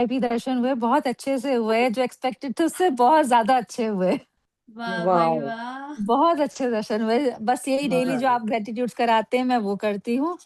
भी दर्शन हुए, बहुत अच्छे से हुए, जो एक्सपेक्टेड थे उससे बहुत ज़्यादा अच्छे हुए। वाह भाई वाह, वाह। बहुत अच्छे दर्शन हुए, बस यही मजा डेली आ जो गया। आप ग्रैटिट्यूड्स कराते हैं, मैं वो करती हूँ।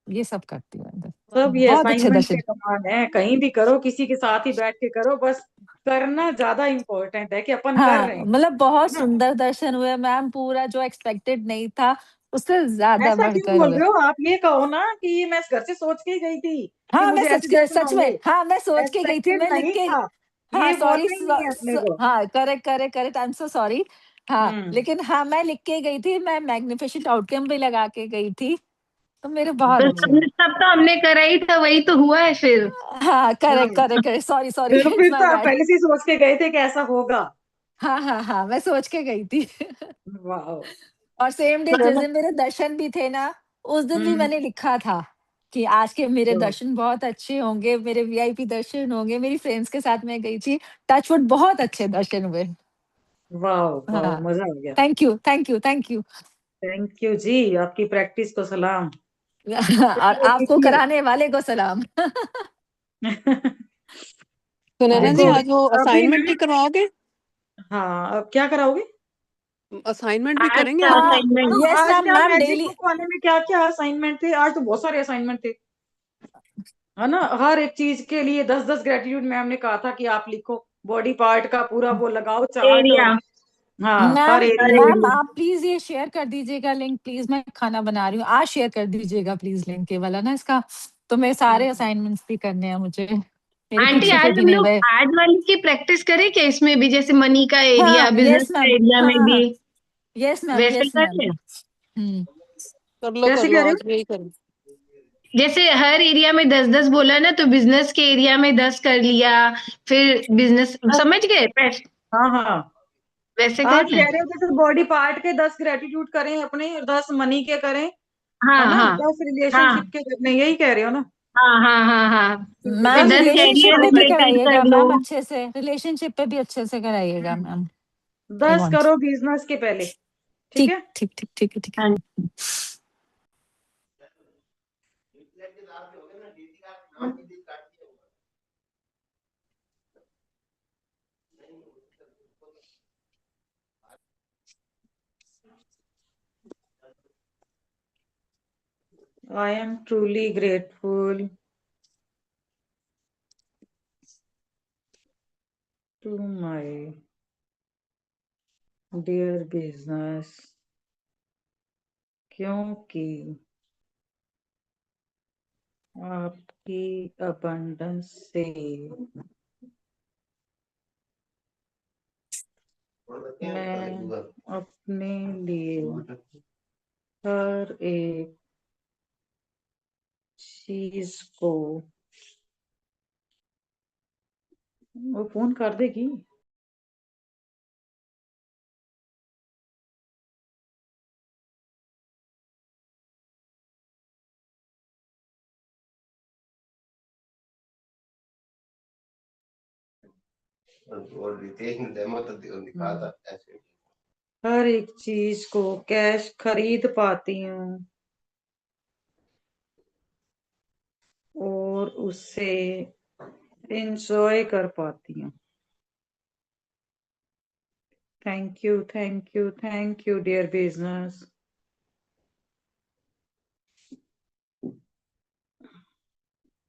ये सब करती हूँ अंदर। सब ये बहुत अच्छे असाइनमेंट दर्शन। के कमाल है, कहीं भी करो, किसी के साथ ही बैठ के करो, बस करना ज्यादा इम्पोर्टेंट है कि अपन कर रहे हाँ, हैं, मतलब बहुत है ना। सुंदर दर्शन हुए मैम, पूरा जो एक्सपेक्टेड नहीं था, उससे ज़्यादा ऐसा क्यों बढ़कर बोल हुए। रहे हो आप, ये कहो ना कि मैं घर से सोच के ही गई थी कि हाँ, मैं मुझे ऐसे दर्शन सच में, होंगे। हाँ, मैं सोच के गई थी, एक्सपेक्टेड मैं लिख नहीं के। था, हाँ, ये सॉरी, बोलना ही नहीं है अपने को। हाँ, correct, correct, correct, I am so sorry. हाँ, हम्म। लेकिन हाँ, मैं लिख के गई थी, मैं मैग्निफिसेंट आउटकम भी लगा के गई थी, तो मेरे बहुत तो अच्छे हुए। सब तो हमने करा ही था, वही तो हुआ है फिर। हाँ, करेक्ट, हाँ, करेक्ट, करेक्ट, सॉरी, सॉरी, तो इट्स फिर माय तो आप बैड। पहले से ही सोच के गए थे कि ऐसा होगा। हाँ, हाँ, हाँ, मैं सोच के गई थी। वाह। और सेम डे जिस दिन मेरे दर्शन भी थे ना, उस दिन भी हम्म। मैंने लिखा था कि आज के मेरे तो दर्शन बहुत अच्छे होंगे, मेरे वीआईपी दर्शन होंगे, मेरी फ्रेंड्स के साथ मैं गई थी, टच वुड बहुत अच्छे दर्शन हुए। वाह, वाह, हाँ, मजा आ गया। Thank you, thank you, thank you. Thank you जी, आपकी प्रैक्टिस को सलाम। और चलो आपको देखिए। कराने वाले को सलाम। तो नैना जी, देखो, आज वो अभी असाइनमेंट मैं, भी करवाओगे? हाँ, अब क्या कराओगे? असाइनमेंट भी आज करेंगे का आज? हाँ, असाइनमेंट। हाँ, यस आज मैम, क्या मैम मैजिक डेली। बुक वाले में क्या क्या असाइनमेंट थे, आज तो बहुत सारे असाइनमेंट थे, है ना। हर एक चीज के लिए 10-10 ग्रेटिट्यूड मैम ने कहा था कि आप लिखो, बॉडी पार्ट का पूरा वो लगाओ चार्ट, एरिया। और हाँ, मैम हर एरिया के मैम लिए। आप प्लीज ये शेयर कर दीजिएगा लिंक, प्लीज, मैं खाना बना रही हूँ, आज शेयर कर दीजिएगा प्लीज लिंक ये वाला ना इसका। तो मेरे सारे हम्म। असाइनमेंट्स भी करने हैं मुझे, मेरे आंटी पीछे के आज भी हम नहीं लोग हुए। आज वाली की प्रैक्टिस करें क्या, इसमें भी जैसे मनी का एरिया, हाँ, बिजनेस यस का मैम, एरिया हाँ, में हाँ, भी हाँ, यस मैम, वैसे यस मैम। करें। हम्म। कैसे कर लो, कह रहे हो? आज यही करो। जैसे हर एरिया में 10-10 बोला ना, तो बिजनेस के एरिया में 10 कर लिया, फिर बिजनेस, समझ गए पैसे, हाँ, हाँ। वैसे कर आज लें। कह रहे हो जैसे बॉडी पार्ट के 10 ग्रेटिट्यूड करें अपने, और 10 मनी के करें, है हाँ ना, हाँ 10 हाँ रिलेशनशिप के करने, यही कह रहे हो ना। हाँ हाँ हाँ हाँ। फिर मैम 10 10 रिलेशनशिप कैरियर पे भी रिलेशनशिप, रिलेटेड कराइएगा कर लो। मैम, अच्छे से रिलेशनशिप पे भी अच्छे से कराइएगा मैम। आई 10 वांट। करो बिजनेस के पहले, ठीक ठीक, है। ठीक, ठीक, ठीक है, ठीक हाँ। है। I am truly grateful to my dear business, क्योंकि आपकी अबंडेंस से मैं अपने लिए हर एक चीज को, वो फोन कर देगी। हर एक चीज को कैश खरीद पाती हूँ और उससे इंजॉय कर पाती हूँ। Thank you, thank you, thank you dear business.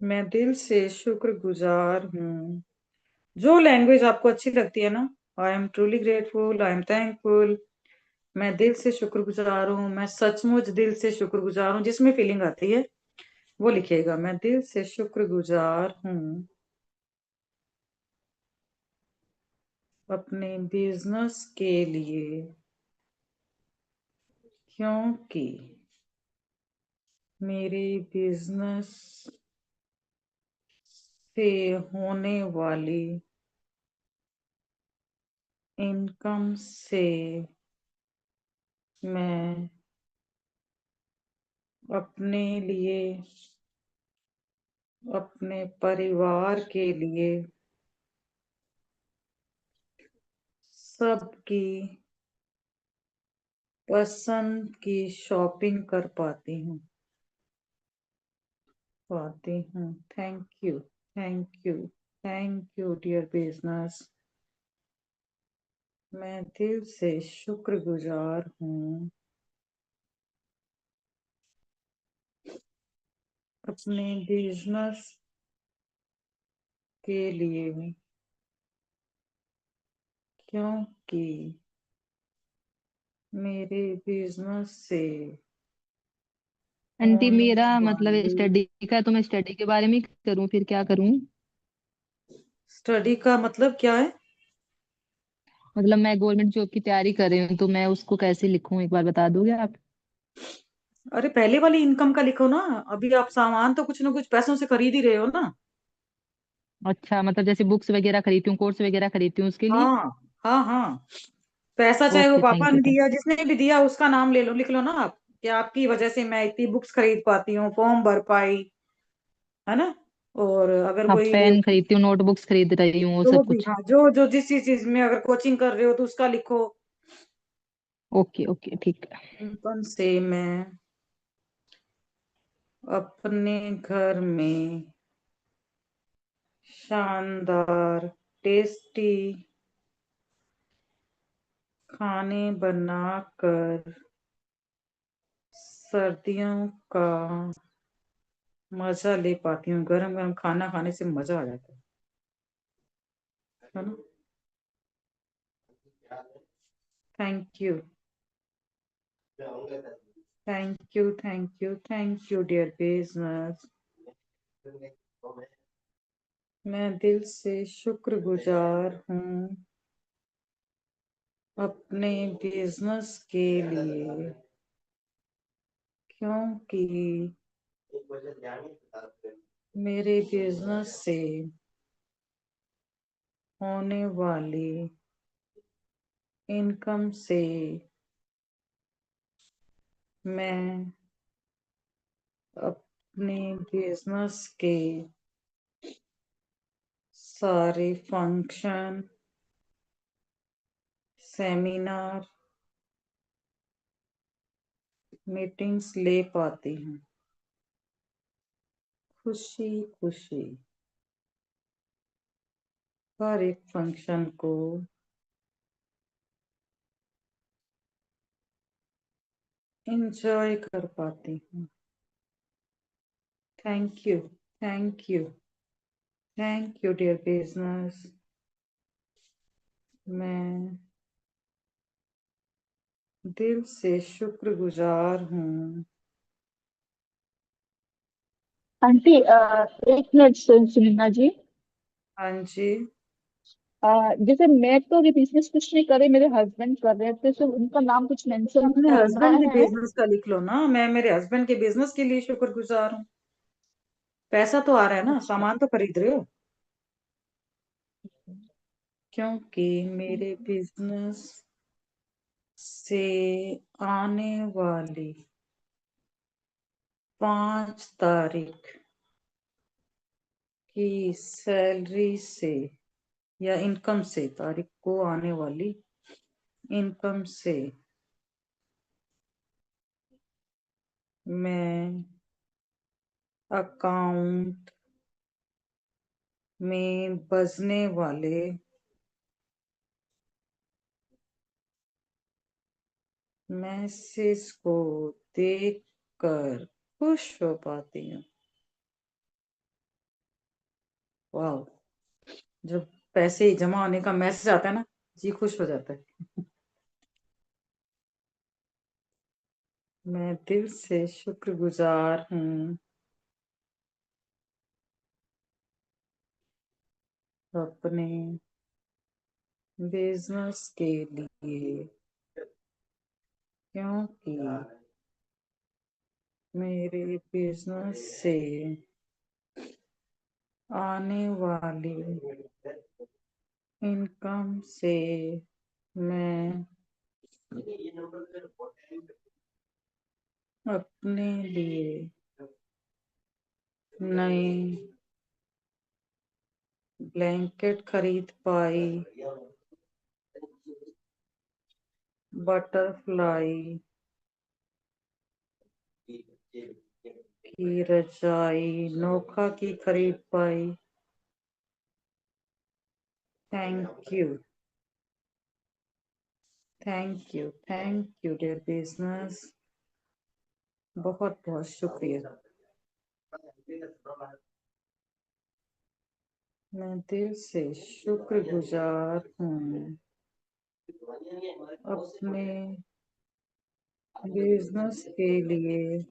मैं दिल से शुक्रगुजार हूँ, जो लैंग्वेज आपको अच्छी लगती है ना। आई am truly grateful, I am thankful, मैं दिल से शुक्रगुजार हूँ, मैं सचमुच दिल से शुक्रगुजार हूँ, जिसमें फीलिंग आती है वो लिखिएगा। मैं दिल से शुक्रगुजार हूँ अपने बिजनेस के लिए, क्योंकि मेरे बिजनेस से होने वाली इनकम से मैं अपने लिए, अपने परिवार के लिए, सबकी पसंद की शॉपिंग कर पाती हूँ। Thank you. Thank you dear business. मैं दिल से शुक्रगुजार हूँ अपने बिजनेस के लिए, क्योंकि मेरे बिजनेस से आंटी होने मेरा मतलब वाली स्टडी का है, तो मैं स्टडी के बारे में ही करूँ, फिर क्या करूँ? स्टडी का मतलब क्या है? मतलब मैं गवर्नमेंट जॉब की तैयारी कर रही हूँ, तो मैं उसको कैसे लिखूं, एक बार बता दोगे आप? अरे पहले वाली इनकम का लिखो ना। अभी आप सामान तो कुछ ना कुछ पैसों से खरीद ही रहे हो ना। अच्छा, मतलब जैसे बुक्स वगैरह खरीदती हूँ, कोर्स वगैरह खरीदती हूँ, उसके लिए। हाँ हाँ हाँ। पैसा चाहे वो ओके, पापा थैंक ने यू थैंक दिया, जिसने भी दिया उसका नाम ले लो, लिख लो ना आप कि आपकी वजह से मैं इतनी बुक्स खरीद पाती हूँ, फॉर्म भर पाई, है ना। और अगर हाँ, कोई पेन खरीदती हूँ, नोटबुक्स खरीद रही हूँ, वो जो सब भी, कुछ। हाँ, जो जो जिस चीज में अगर कोचिंग कर रहे हो तो उसका लिखो। ओके ओके, ठीक है। इनकम से मैं अपने घर में शानदार टेस्टी खाने बनाकर सर्दियों का मजा ले पाती हूँ। गरम गरम खाना खाने से मजा आ जाता है ना। Thank you thank you dear business. मैं दिल से शुक्रगुजार हूँ अपने बिजनेस के लिए, क्योंकि मेरे बिजनेस से होने वाली इनकम से मैं अपने बिजनेस के सारे फंक्शन, सेमिनार, मीटिंग्स ले पाती हूँ खुशी खुशी। हर एक फंक्शन को एंजॉय कर पाती हूँ। Thank you thank you thank you dear business. मैं दिल से शुक्रगुजार हूँ। आंटी, एक मिनट सुनना जी। हाँ जी। जैसे मैं तो अभी बिजनेस कुछ नहीं कर रही, मेरे हस्बैंड कर रहे थे, तो उनका नाम कुछ मेंशन अपने करना हस्बैंड के है? बिजनेस का लिख लो ना। मैं मेरे हस्बैंड के बिजनेस के लिए शुक्रगुजार हूँ। पैसा तो आ रहा है ना, अच्छा। सामान तो खरीद रहे हो। क्योंकि मेरे बिजनेस से आने वाली 5 तारीख की सैलरी से या इनकम से, तारीख को आने वाली इनकम से मैं अकाउंट में बजने वाले मैसेज को देखकर खुश हो पाती हूँ। वाह, जब पैसे जमा होने का मैसेज आता है ना, जी खुश हो जाता है। मैं दिल से शुक्रगुजार हूँ अपने बिजनेस के लिए, क्योंकि मेरे बिजनेस से आने वाली इनकम से मैं अपने लिए नए ब्लैंकेट खरीद पाई, बटरफ्लाई की रजाई नोखा की खरीद पाई, thank you, thank you, thank you dear business, बहुत बहुत शुक्रिया। मैं दिल से शुक्रगुजार हूँ अपने बिजनेस के लिए,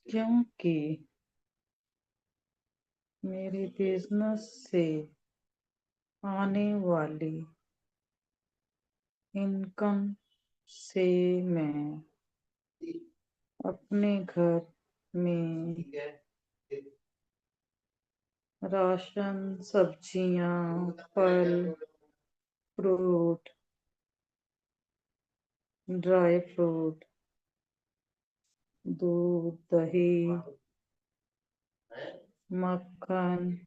क्योंकि मेरे बिजनेस से आने वाली इनकम से मैं अपने घर में राशन, सब्जियां, फल, फ्रूट, ड्राई फ्रूट, दूध, दही, मक्खन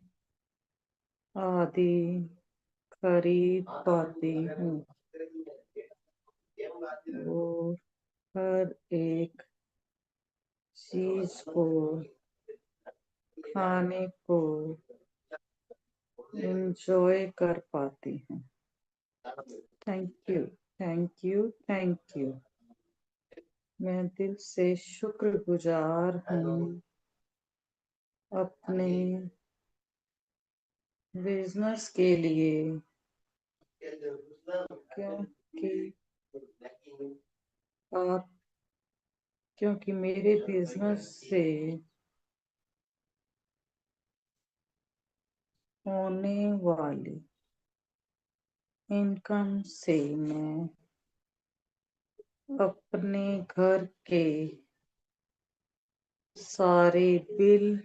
आदि खरीद पाती हूँ और हर एक चीज को खाने को एंजॉय कर पाती हूँ। Thank you, thank you, thank you. मैं दिल से शुक्रगुजार हूँ अपने बिजनेस के लिए, क्योंकि आप क्योंकि मेरे बिजनेस से होने वाली इनकम से मैं अपने घर के सारे bill,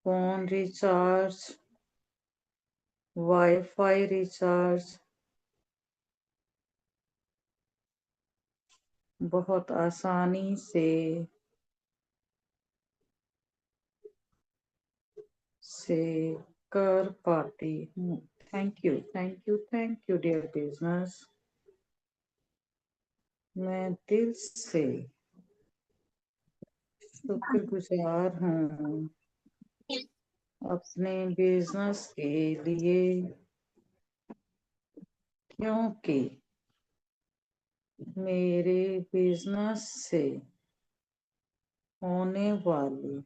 phone recharge, wifi recharge बहुत आसानी से कर पाती हूँ। Thank you, thank you, thank you dear business. मैं दिल से शुक्रगुजार हूँ अपने बिजनेस के लिए, क्योंकि मेरे बिजनेस से होने वाली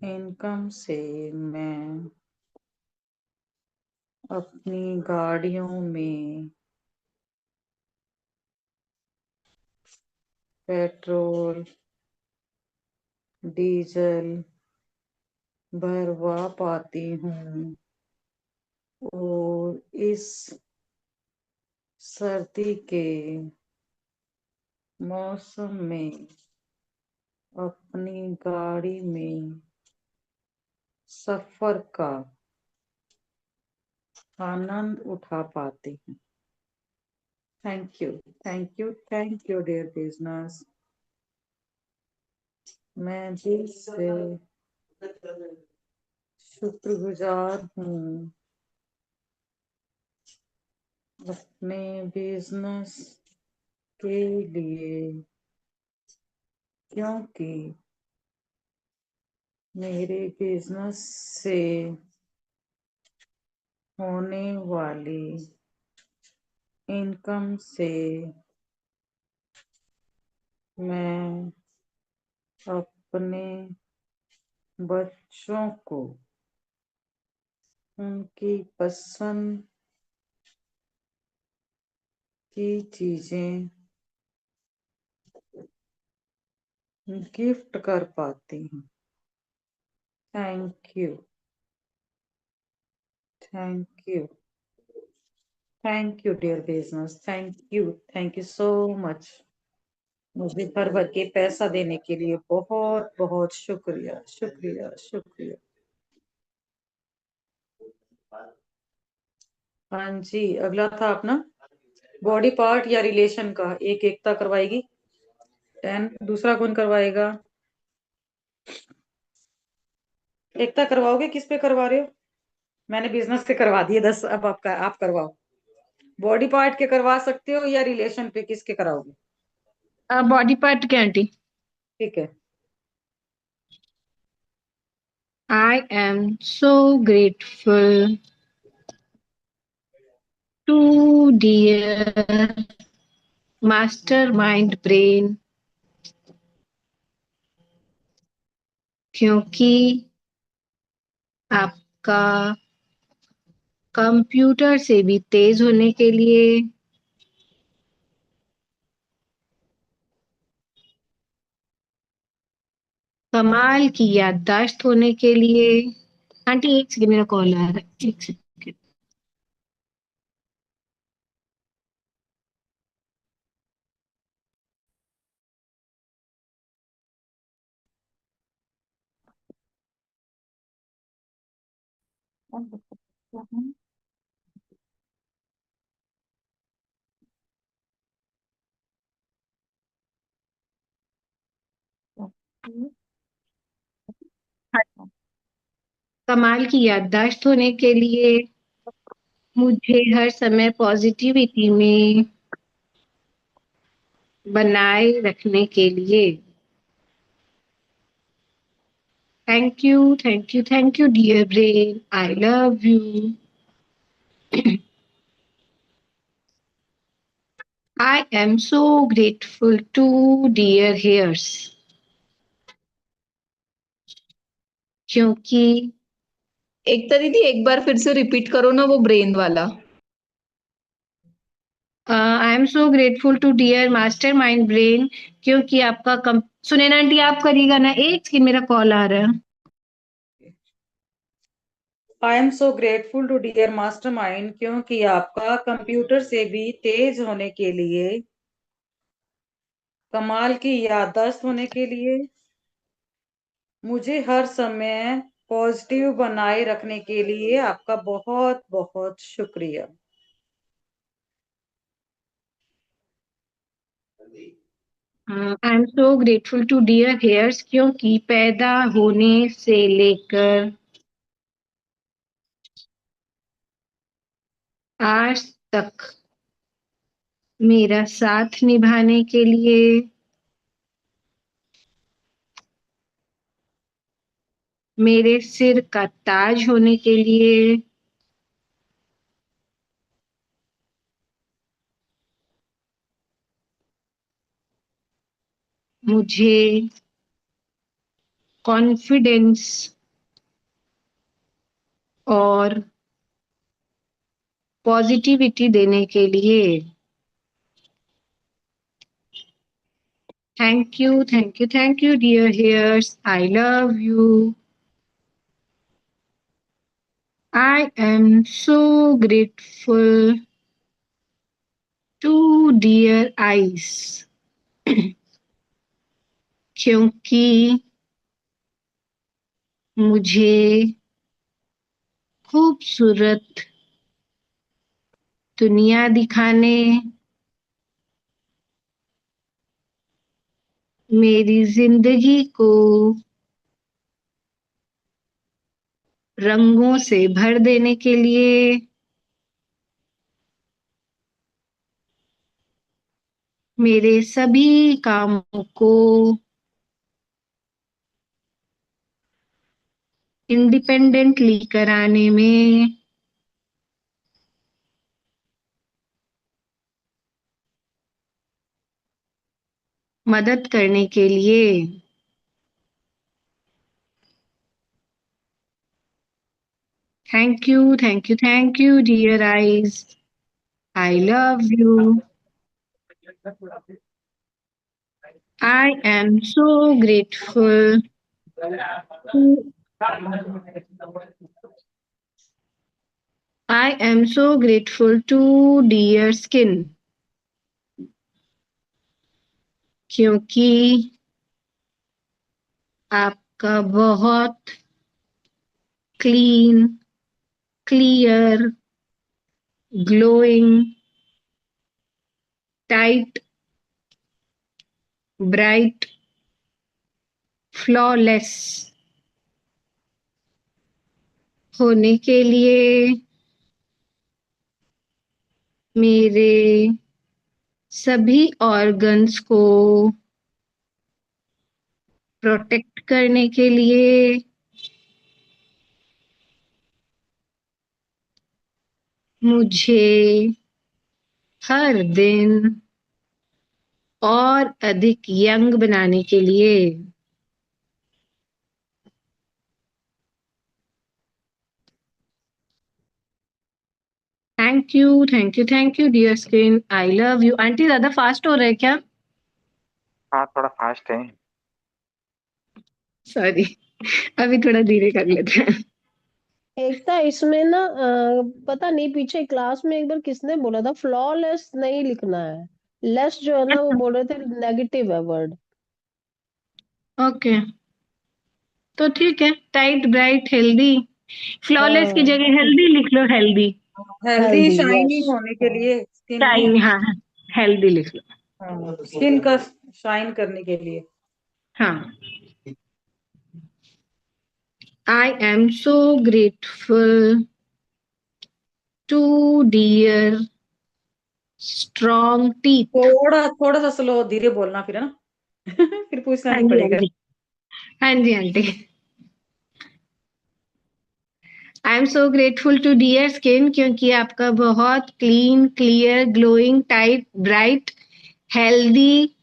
इनकम से मैं अपनी गाड़ियों में पेट्रोल, डीजल भरवा पाती हूँ और इस सर्दी के मौसम में अपनी गाड़ी में सफर का आनंद उठा पाती हूँ। Thank you, thank you, thank you dear business. मैं दिल से शुक्रगुजार हूँ अपने बिजनेस के लिए, क्योंकि मेरे बिजनेस से होने वाली इनकम से मैं अपने बच्चों को उनकी पसंद की चीजें गिफ्ट कर पाती हूँ। Thank you, thank you, thank you dear business. Thank you so much. मुझे भर भर के पैसा देने के लिए बहुत बहुत शुक्रिया, शुक्रिया, शुक्रिया। हाँ जी, अगला था अपना बॉडी पार्ट या रिलेशन का। एक एकता करवाएगी 10, दूसरा कौन करवाएगा? एकता करवाओगे? किस पे करवा रहे हो? मैंने बिजनेस पे करवा दिए 10, अब आपका, आप करवाओ। बॉडी पार्ट के करवा सकते हो या रिलेशन पे, किसके कराओगे? बॉडी पार्ट के आंटी। ठीक है। I am so grateful to dear mastermind brain क्योंकि आपका कंप्यूटर से भी तेज होने के लिए, कमाल की याददाश्त होने के लिए। आंटी एक सेकंड, मेरा कॉल आ रहा है, एक सेकंड। कमाल की याददाश्त होने के लिए, मुझे हर समय पॉजिटिविटी में बनाए रखने के लिए। Thank you, thank you, thank you dear brain, I love you. I am so grateful to dear hairs क्योंकि एकता दीदी एक बार फिर से रिपीट करो ना वो ब्रेन वाला। I am so grateful to dear master mind brain क्योंकि आपका कम सुने ना आंटी, आप करिएगा ना, एक सेकंड मेरा कॉल आ रहा है। I am so grateful to dear mastermind क्योंकि आपका कंप्यूटर से भी तेज होने के लिए, कमाल की याददाश्त होने के लिए, मुझे हर समय पॉजिटिव बनाए रखने के लिए आपका बहुत बहुत शुक्रिया। I am so grateful to dear hairs क्योंकि पैदा होने से लेकर आज तक मेरा साथ निभाने के लिए, मेरे सिर का ताज होने के लिए, मुझे कॉन्फिडेंस और पॉजिटिविटी देने के लिए। Thank you, thank you, thank you dear hairs, I love you. I am so grateful to dear eyes क्योंकि मुझे खूबसूरत दुनिया दिखाने, मेरी जिंदगी को रंगों से भर देने के लिए, मेरे सभी कामों को इंडिपेंडेंटली कराने में, मदद करने के लिए। Thank you, thank you, thank you dear eyes, I love you. I am so grateful to I am so grateful to dear skin क्योंकि आपका बहुत clean, clear, glowing, tight, bright, flawless होने के लिए, मेरे सभी ऑर्गन्स को प्रोटेक्ट करने के लिए मुझे हर दिन और अधिक यंग बनाने के लिए thank you thank you thank you dear screen, I love you. Aunty ज्यादा फास्ट हो रहा है क्या? हाँ थोड़ा फास्ट है। सॉरी, अभी थोड़ा धीरे कर लेते हैं। एकता इसमें ना पता नहीं पीछे क्लास में एक बार किसने बोला था फ्लॉलेस नहीं लिखना है, लेस जो है ना वो बोल रहे थे नेगेटिव है वर्ड। ओके, तो ठीक है, टाइट ब्राइट हेल्दी, फ्लॉलेस की हाँ जगह हेल्दी लिख लो, healthy. Healthy healthy, shiny yes. होने के लिए स्किन शाइन, हाँ हेल्दी लिख लो। स्किन का शाइन करने के लिए। हाँ, I am so grateful to dear strong teeth. थोड़ा थोड़ा सा स्लो धीरे बोलना फिर, है ना। फिर पूछना हाँ नहीं जी हाँ पड़ेगा। जी, हाँ जी aunty. I am so grateful to dear skin, क्योंकि आपका बहुत clean, clear, glowing, tight, bright, healthy,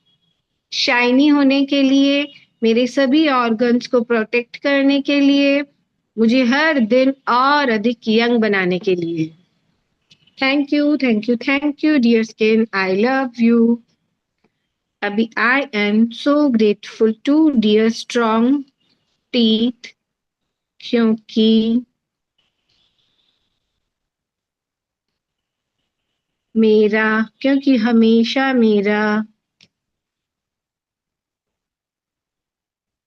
shiny होने के लिए, मेरे सभी ऑर्गन्स को प्रोटेक्ट करने के लिए, मुझे हर दिन और अधिक यंग बनाने के लिए। Thank you thank you thank you dear skin, I love you. अभी I am so grateful to dear strong teeth, क्योंकि क्योंकि हमेशा मेरा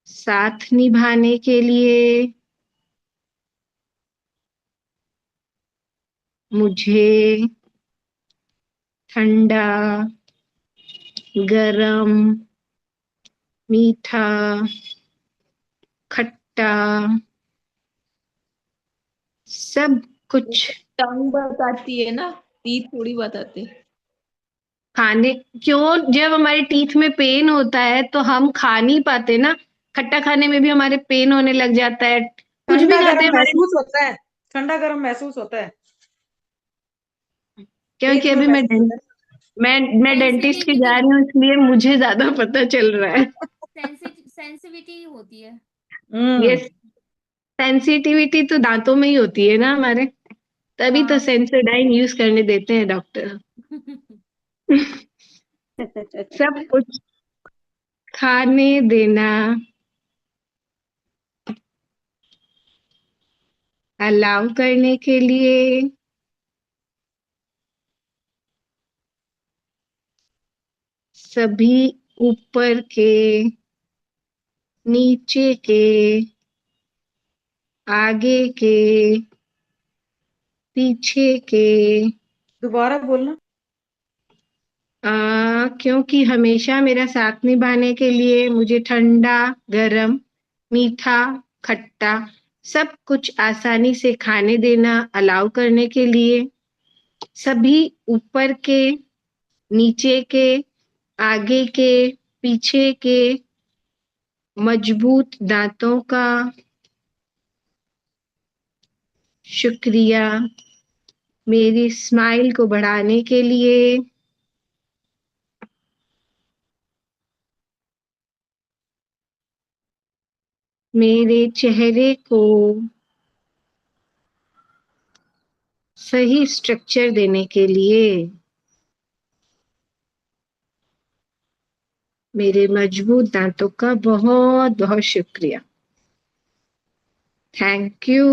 साथ निभाने के लिए मुझे ठंडा, गरम, मीठा, खट्टा, सब कुछ टंग बताती है ना, टीथ थोड़ी बताती। खाने। क्यों? जब हमारे टीथ में पेन होता है तो हम खा नहीं पाते ना, खट्टा खाने में भी हमारे पेन होने लग जाता है, कुछ भी ठंडा खाते गर्म हैं हमारे। महसूस होता है, ठंडा गर्म महसूस होता है, क्योंकि टीथ में अभी महसूस होता है। मैं डेंटिस्ट के जा सेंसिटिविटी, रही हूँ, इसलिए मुझे ज्यादा पता चल रहा है। सेंसिटिविटी होती है। ये हम्म। सेंसिटिविटी तो दांतों में ही होती है ना हमारे, तभी तो हाँ। सेंसोडाइन यूज करने देते हैं डॉक्टर। सब कुछ खाने देना, अलाउ करने के लिए सभी ऊपर के, नीचे के, आगे के, पीछे के, दोबारा बोलना। क्योंकि हमेशा मेरा साथ निभाने के लिए मुझे ठंडा, गरम, मीठा, खट्टा, सब कुछ आसानी से खाने देना, अलाउ करने के लिए सभी ऊपर के, नीचे के, आगे के, पीछे के मजबूत दांतों का शुक्रिया, मेरी स्माइल को बढ़ाने के लिए, मेरे चेहरे को सही स्ट्रक्चर देने के लिए, मेरे मजबूत दांतों का बहुत बहुत शुक्रिया। Thank you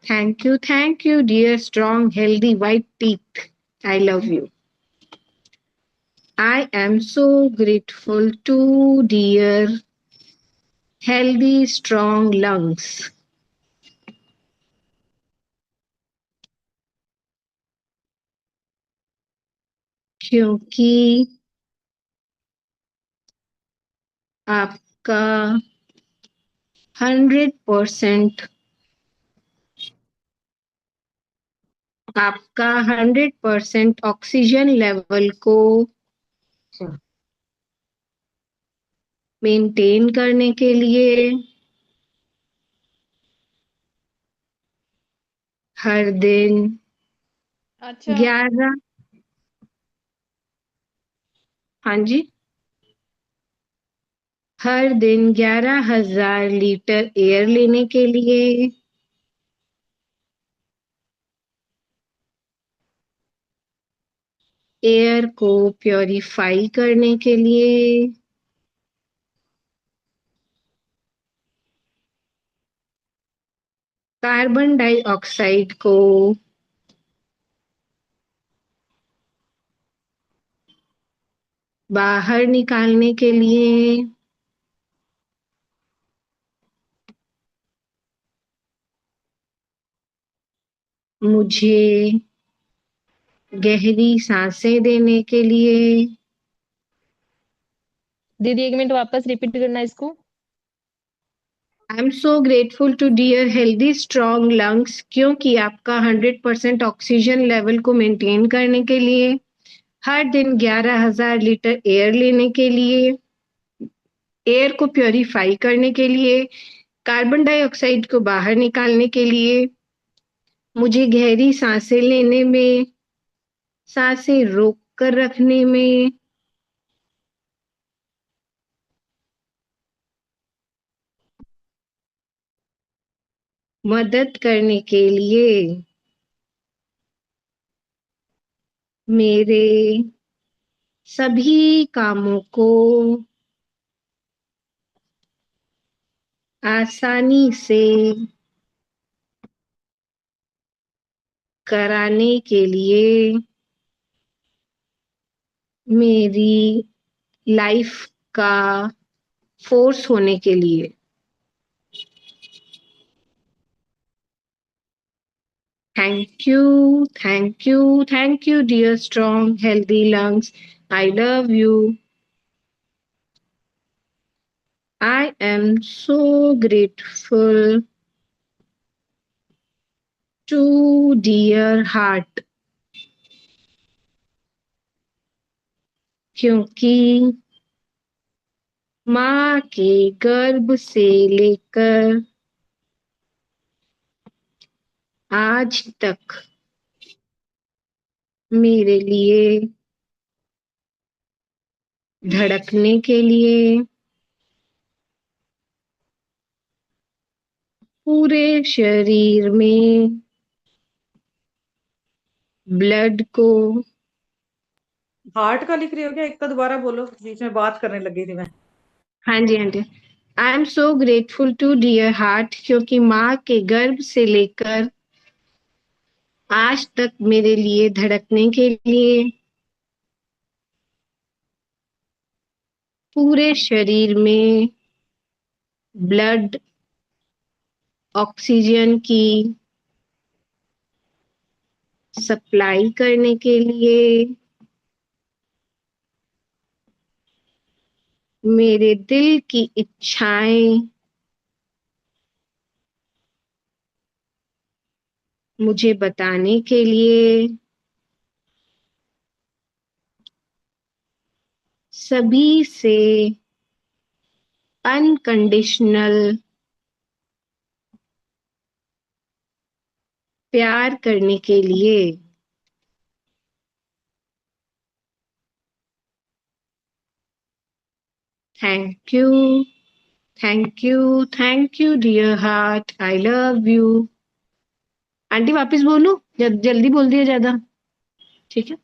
thank you thank you dear strong healthy white teeth, I love you. I am so grateful to dear healthy strong lungs, क्योंकि आपका 100% 100% ऑक्सीजन लेवल को मेंटेन करने के लिए हर दिन अच्छा 11 हाँ जी हर दिन 11,000 लीटर एयर लेने के लिए एयर को प्योरीफाई करने के लिए कार्बन डाइऑक्साइड को बाहर निकालने के लिए मुझे गहरी सांसें देने के लिए दीदी 1 मिनट वापस रिपीट करना इसको। I am so grateful to dear healthy strong lungs क्योंकि आपका 100% ऑक्सीजन लेवल को मेंटेन करने के लिए हर दिन 11,000 लीटर एयर लेने के लिए एयर को प्योरीफाई करने के लिए कार्बन डाइऑक्साइड को बाहर निकालने के लिए मुझे गहरी सांसें लेने में सांसें रोक कर रखने में मदद करने के लिए मेरे सभी कामों को आसानी से कराने के लिए मेरी लाइफ का फोर्स होने के लिए thank you dear strong healthy lungs I love you I am so grateful to dear heart क्योंकि माँ के गर्भ से लेकर आज तक मेरे लिए धड़कने के लिए पूरे शरीर में ब्लड को हार्ट का लिख रही हो क्या? एक तो दोबारा बोलो, बीच में बात करने लगी थी मैं। हाँ जी I am so grateful to dear heart क्योंकि माँ के गर्भ से लेकर आज तक मेरे लिए धड़कने के लिए पूरे शरीर में ब्लड ऑक्सीजन की सप्लाई करने के लिए मेरे दिल की इच्छाएं मुझे बताने के लिए सभी से अनकंडीशनल प्यार करने के लिए thank you thank you dear heart I love you aunty वापस बोलूं जल्दी बोल दिया ज्यादा ठीक है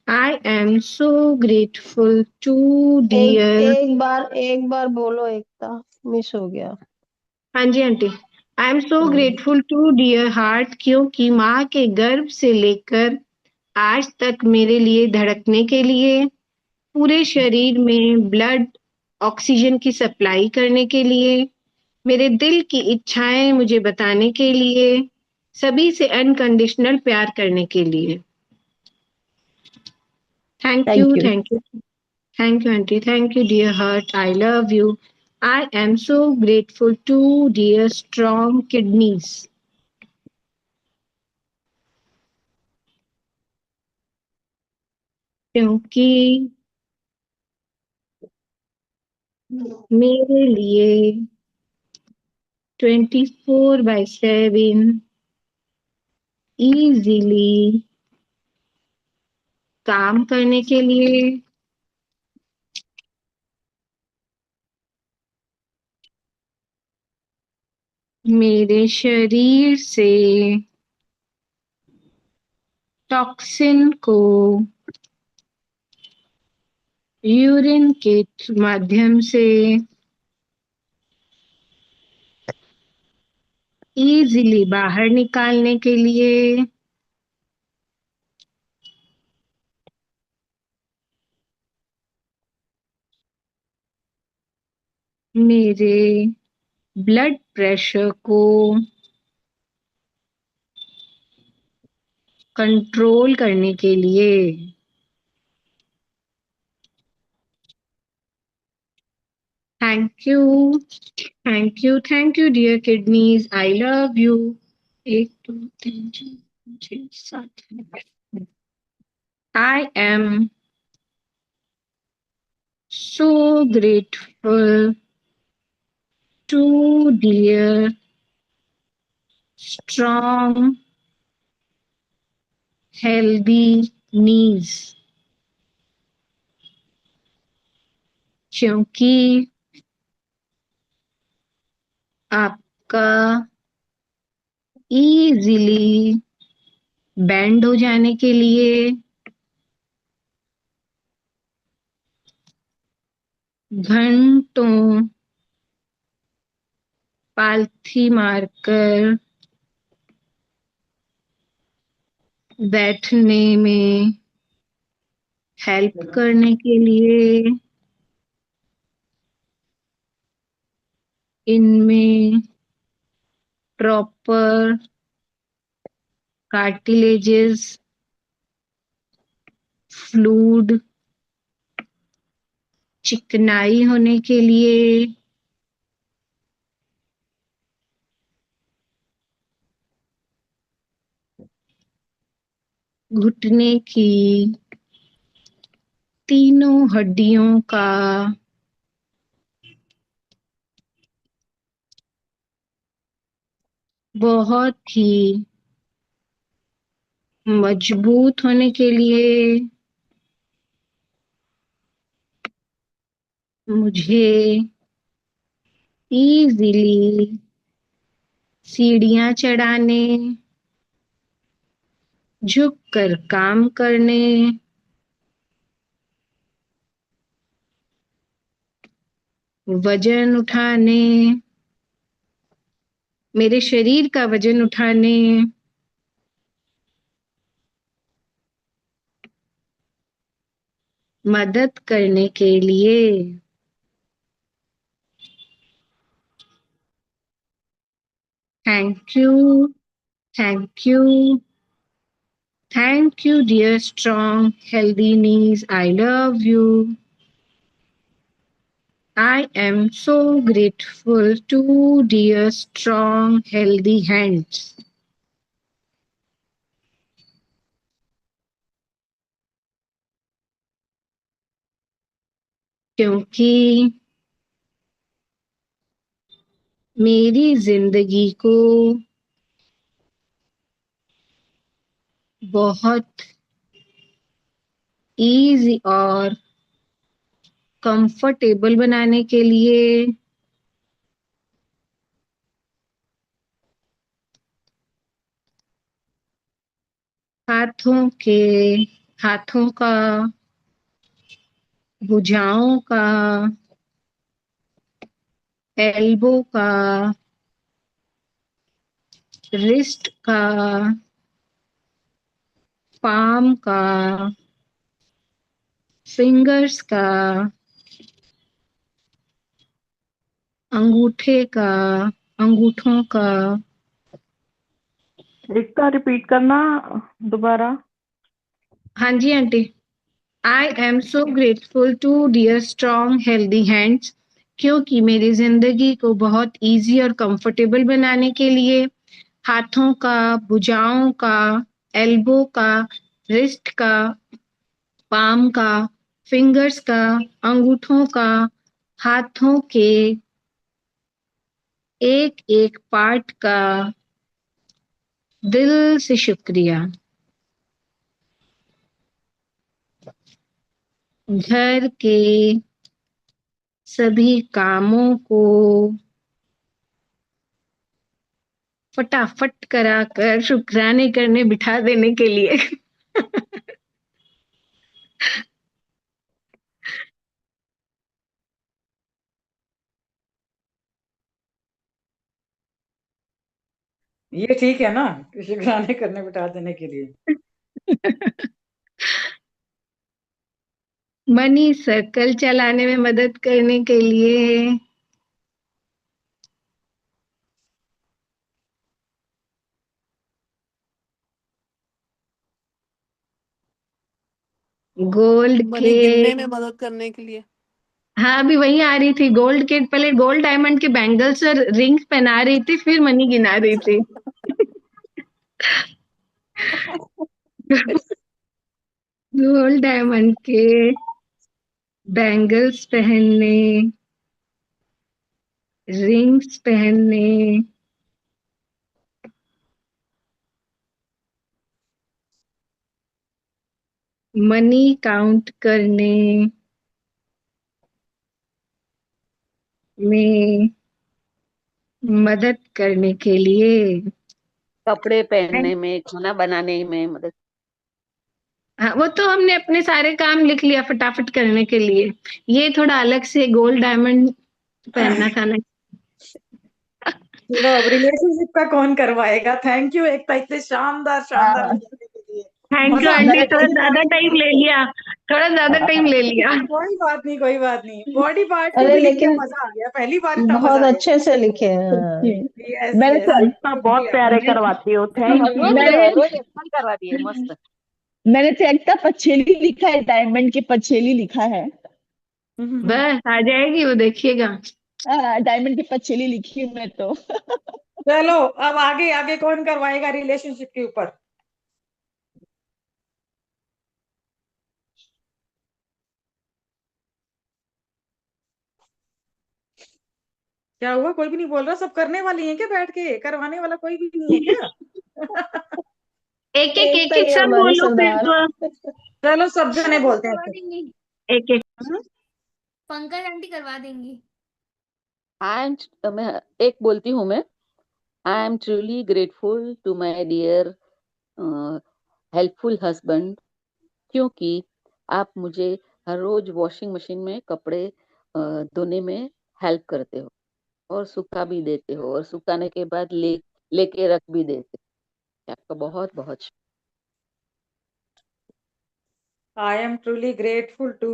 I am so grateful to dear एक बार बोलो, एकता मिस हो गया। हाँ जी aunty I am so grateful to dear heart क्योंकि माँ के गर्भ से लेकर आज तक मेरे लिए धड़कने के लिए पूरे शरीर में ब्लड ऑक्सीजन की सप्लाई करने के लिए मेरे दिल की इच्छाएं मुझे बताने के लिए सभी से अनकंडीशनल प्यार करने के लिए thank you aunty thank you dear heart I love you I am so grateful to dear strong kidneys क्योंकि मेरे लिए 24/7 इजीली काम करने के लिए मेरे शरीर से टॉक्सिन को यूरिन के माध्यम से इजीली बाहर निकालने के लिए मेरे ब्लड प्रेशर को कंट्रोल करने के लिए thank you dear kidneys, I love you. 1 2 3 4 5 6 7 I am so grateful to dear strong healthy knees, क्योंकि आपका इजीली बैंड हो जाने के लिए घंटों पालथी मारकर बैठने में हेल्प करने के लिए इनमें प्रॉपर कार्टिलेजेस फ्लूइड चिकनाई होने के लिए घुटने की तीनों हड्डियों का बहुत ही मजबूत होने के लिए मुझे इजीली सीढ़ियां चढ़ाने, झुक कर काम करने, वजन उठाने, मेरे शरीर का वजन उठाने, मदद करने के लिए thank you thank you thank you dear strong healthy knees, I love you. I am so grateful to dear strong healthy hands, क्योंकि मेरी जिंदगी को बहुत इजी और कंफर्टेबल बनाने के लिए हाथों का, भुजाओं का, एल्बो का, रिस्ट का, पाम का, फिंगर्स का, अंगूठे का, अंगूठों का, एकता रिपीट करना दोबारा। हाँ जी aunty. I am so grateful to dear strong healthy hands, क्योंकि मेरी जिंदगी को बहुत इजी और कंफर्टेबल बनाने के लिए हाथों का, भुजाओं का, एल्बो का, रिस्ट का, पाम का, फिंगर्स का, अंगूठों का, हाथों के एक एक पार्ट का दिल से शुक्रिया। घर के सभी कामों को फटाफट कराकर शुक्राने करने बिठा देने के लिए। ये ठीक है ना, शुक्राने करने बिठा देने के लिए। मनी सर्कल चलाने में मदद करने के लिए। गोल्ड मनी के, गिनने में मदद करने के लिए। हाँ अभी वही आ रही थी, गोल्ड के पहले गोल्ड डायमंड के बैंगल्स और रिंग्स पहना रही थी, फिर मनी गिना रही थी। गोल्ड डायमंड के बैंगल्स पहनने, रिंग्स पहनने, मनी काउंट करने में मदद करने के लिए। कपड़े पहनने में, खाना बनाने में मदद। हाँ वो तो हमने अपने सारे काम लिख लिया फटाफट करने के लिए। ये थोड़ा अलग से गोल्ड डायमंड पहनना था ना। चलो अब रिलेशनशिप का कौन करवाएगा। थैंक यू एकता, इतने शानदार शानदार हाँ, लिखने के लिए। थैंक यू मजा आता आंटी, है थोड़ा बॉडी ज्यादा पार्ट टाइम ले लिया, थोड़ा ज्यादा टाइम ले लिया। कोई बात नहीं, कोई बात नहीं। बॉडी पार्ट को अरे भी लिख के लेकिन मजा आ गया, पहली बार इतना बहुत मजा आया। अच्छे से लिखे हैं। हाँ। यस मैंने यस, कल्पना बहुत प्यारे करवाती हो, थैंक यू। मैंने रोज अच्छा करवा दिए, मस्त। मैंने तो एकता पछेली लिखा है, डायमंड की पछेली लिखा है। बस आ जाएगी वो, देखिएगा। डायमंड की पछेली लिखी है मैं तो। चलो अब आगे आगे कौन करवाएगा रिलेशनशिप के ऊपर। क्या हुआ, कोई भी नहीं बोल रहा? सब करने वाली हैं क्या बैठ के? करवाने वाला कोई भी नहीं है क्या? एक एक एक एकता एक ही सब हमारी बोलो फिर सरदार। तो। चलो सब जने बोलते हैं करवा फिर। देंगी, एक एक। पंकज आंटी करवा देंगी। मैं एक बोलती हूँ मैं। I am truly grateful to my dear helpful husband, क्योंकि आप मुझे हर रोज वॉशिंग मशीन में कपड़े धोने में हेल्प करते हो, और सुखा भी देते हो, और सुखाने के बाद लेके रख भी देते हो। आपका बहुत बहुत I am truly grateful to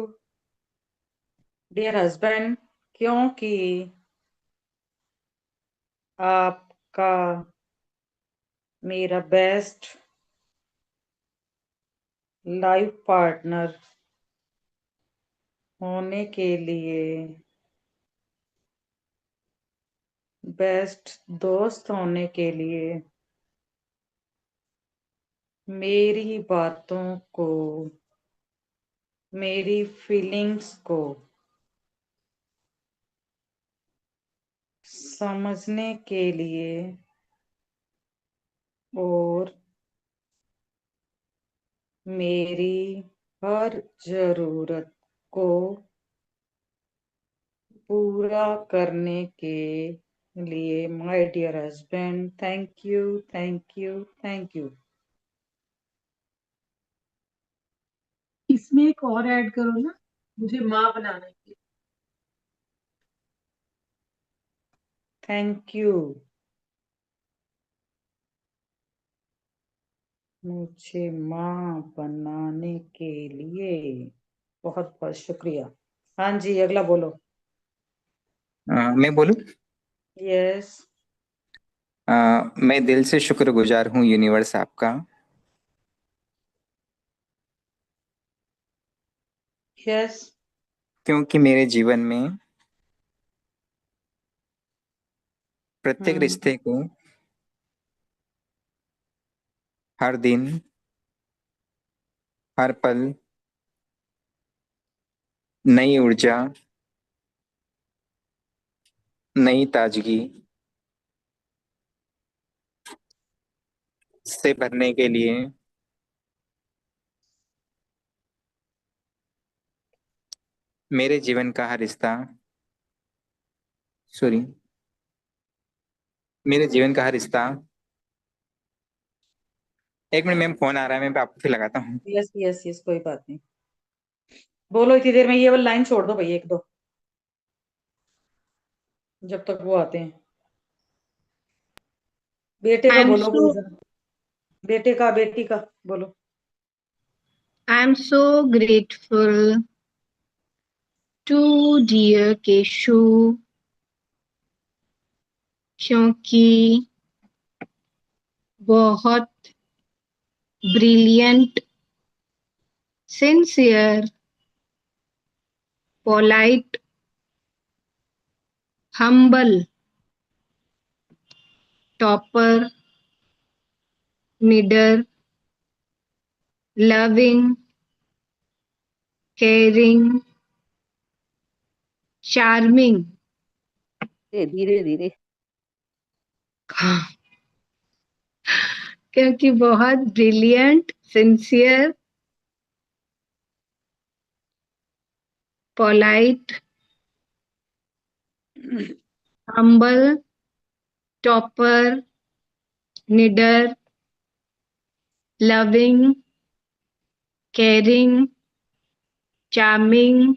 dear husband, क्योंकि आपका मेरा बेस्ट लाइफ पार्टनर होने के लिए, बेस्ट दोस्त होने के लिए, मेरी बातों को, मेरी फीलिंग्स को समझने के लिए, और मेरी हर जरूरत को पूरा करने के लिए। My dear husband, thank you thank you thank you. इसमें एक और ऐड करो ना, मुझे माँ बनाने की। थैंक यू, मुझे माँ बनाने के लिए बहुत बहुत शुक्रिया। हाँ जी, अगला बोलो। मैं बोलूं? यस। मैं दिल से शुक्रगुजार हूँ यूनिवर्स आपका, यस। क्योंकि मेरे जीवन में प्रत्येक रिश्ते को हर दिन, हर पल नई ऊर्जा नई ताजगी से भरने के लिए मेरे जीवन का हर रिश्ता सॉरी मेरे जीवन का हर रिश्ता एक मिनट मैम, फोन आ रहा है, मैं आपको फिर लगाता हूँ। यस यस यस, कोई बात नहीं, बोलो इतनी देर में ये वाली लाइन छोड़ दो भाई, एक दो, जब तक वो आते हैं। बेटे का आई एम बोलो सो कोई जरा, बेटे का बेटी का बोलो। I am so grateful to dear Keshu, क्योंकि बहुत brilliant, sincere, polite, humble, topper, निडर, लविंग, केयरिंग, चार्मिंग, धीरे धीरे क्योंकि बहुत brilliant, sincere, polite, humble, topper, निडर, लविंग, केयरिंग, चार्मिंग,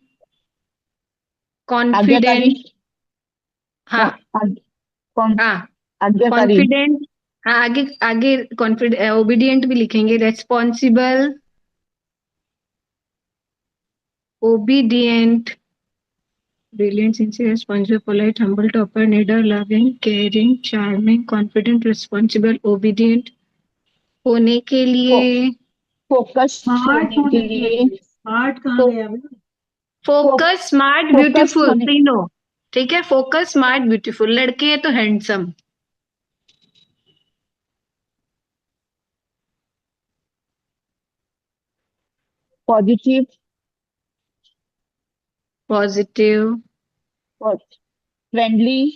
आज्ञाकारी। कॉन्फिडेंट, हाँ हाँ आज्ञाकारी। कॉन्फिडेंट, हाँ आगे आगे कॉन्फिडेंट, ओबीडियंट भी लिखेंगे, responsible, obedient, brilliant, sincere, responsible, polite, humble, topper, निडर, loving, caring, charming, confident, responsible, obedient होने के लिए, फोकस स्मार्ट होने के होने के लिए। लिए, स्मार्ट कहाँ गया भाई? फोकस, स्मार्ट, फोकस ब्यूटीफुल, होने, तीनों ठीक है। फोकस, स्मार्ट, ब्यूटीफुल, लड़के है तो handsome. Positive, positive, friendly,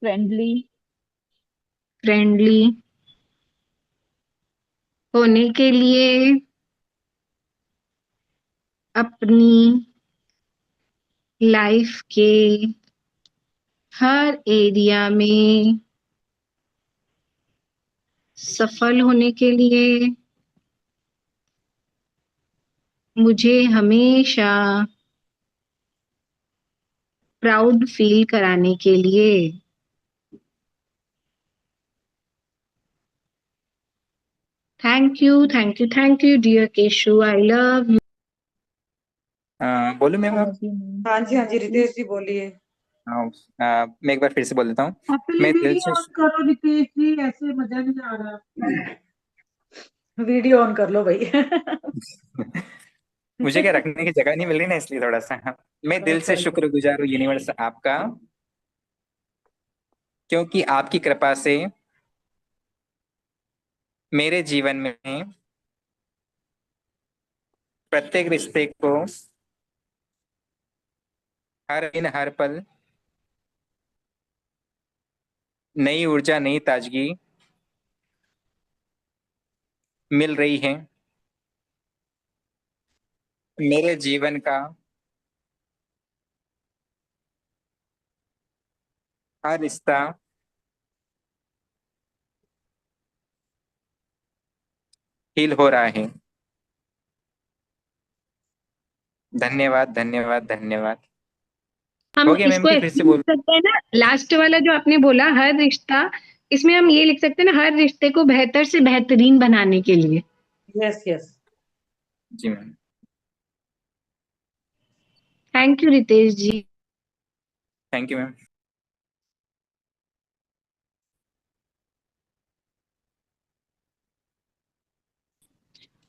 friendly, friendly होने के लिए, अपनी लाइफ के हर एरिया में सफल होने के लिए, मुझे हमेशा प्राउड फील कराने के लिए, thank you thank you thank you dear Keshu, I love you. बोलूं मैम आप? हाँ जी रितेश जी बोलिए। हाँ, मैं एक बार फिर से बोल देता हूँ। अपनी मैं दिल वीडियो से ऑन करो रितेश जी, ऐसे मजा नहीं आ रहा। वीडियो ऑन कर लो भाई। मुझे क्या रखने की जगह नहीं मिल रही ना, इसलिए थोड़ा सा। मैं दिल अच्छा से अच्छा। शुक्रगुजार हूँ यूनिवर्स आपका, क्योंकि आपकी कृपा से मेरे जीवन में प्रत्येक रिश्ते को हर दिन हर पल नई ऊर्जा, नई ताजगी मिल रही है। मेरे जीवन का हर रिश्ता हील हो रहा है। धन्यवाद धन्यवाद धन्यवाद। हम हो गया मैम इसको कि फिर ऐसे से लिख बोल? सकते हैं ना, लास्ट वाला जो आपने बोला हर रिश्ता, इसमें हम ये लिख सकते हैं ना, हर रिश्ते को बेहतर से बेहतरीन बनाने के लिए। Yes yes. जी ma'am. Thank you Ritesh ji. Thank you ma'am.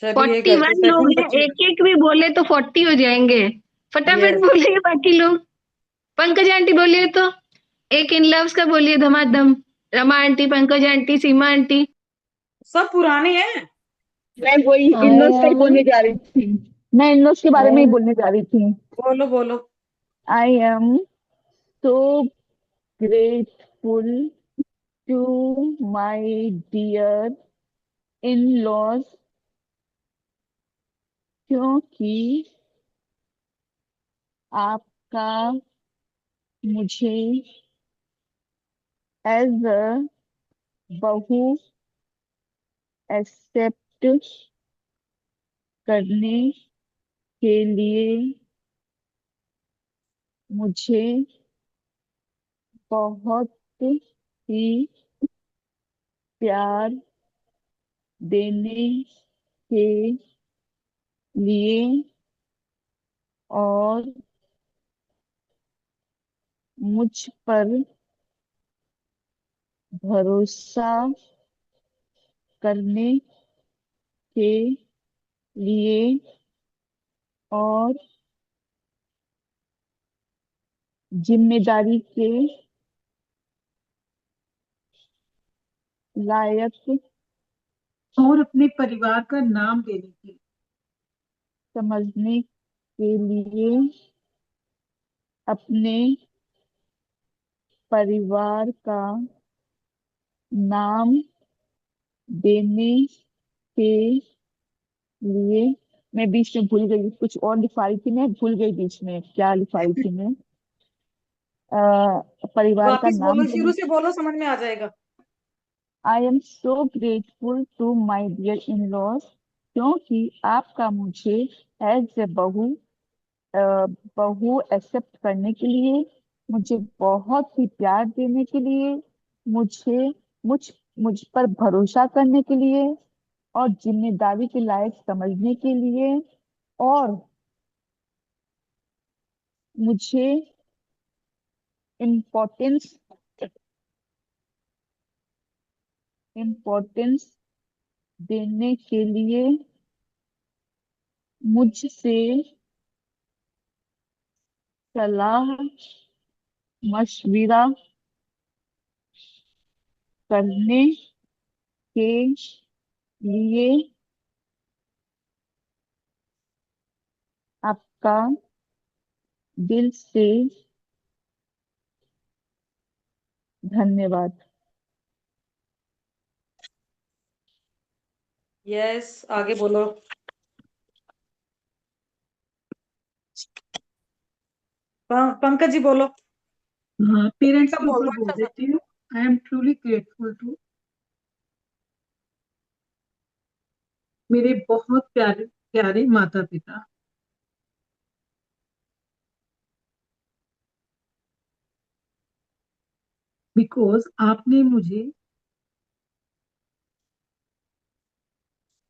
चलिए घर के 41 लोग सेटिंग हैं, अच्छी। एक एक भी बोले तो 40 हो जाएंगे। फटाफट यस बोलिए बाकी लोग। पंकज आंटी बोलिए तो, एक इन लव्स का बोलिए धमाधम। रमा आंटी, पंकज आंटी, सीमा आंटी। सब पुराने हैं। मैं वही इन लॉज का ही बोलने जा रही थी। मैं इन लॉज के बारे में ही बोलने जा रही थी। बोलो बोलो। I am so grateful to my dear in-laws क्योंकि आपका मुझे एज अ बहू एक्सेप्ट करने के लिए मुझे बहुत ही प्यार देने के लिए और मुझ पर भरोसा करने के लिए और जिम्मेदारी के लायक और अपने परिवार का नाम देने के लिए समझने के लिए अपने परिवार का नाम देने के लिए मैं बीच में भूल गई कुछ और लिखा रही थी मैं भूल गई बीच में क्या लिखा रही थी मैं परिवार का वापिस नाम बोलो, देने शुरू से बोलो, समझ में आ जाएगा। I am so grateful to my dear in laws क्योंकि आपका मुझे एज ए बहू एक्सेप्ट करने के लिए मुझे बहुत ही प्यार देने के लिए मुझे मुझ मुझ पर भरोसा करने के लिए और जिम्मेदारी के लायक समझने के लिए और मुझे इम्पोर्टेंस इम्पोर्टेंस देने के लिए मुझसे सलाह मशविरा करने के लिए आपका दिल से धन्यवाद। यस, आगे बोलो। पंकज जी बोलो। हाँ, पेरेंट्स सब के बोल ऊपर दो बोल अच्छा सा। देती हूँ। I am truly grateful to मेरे बहुत प्यारे प्यारे माता पिता बिकॉज आपने मुझे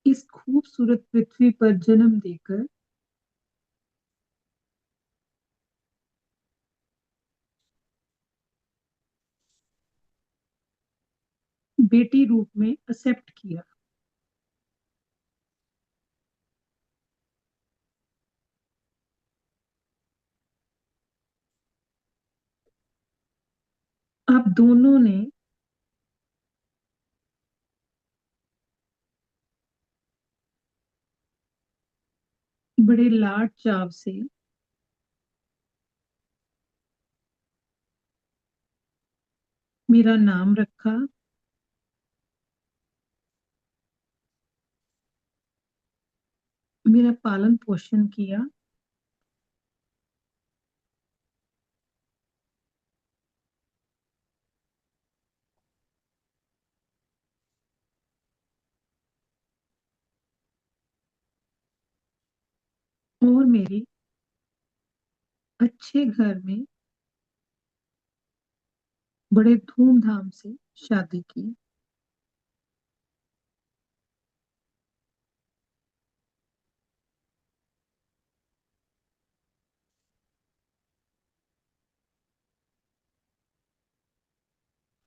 इस खूबसूरत पृथ्वी पर जन्म देकर बेटी रूप में एक्सेप्ट किया। आप दोनों ने बड़े लाड चाव से मेरा नाम रखा, मेरा पालन पोषण किया, और मेरी अच्छे घर में बड़े धूमधाम से शादी की।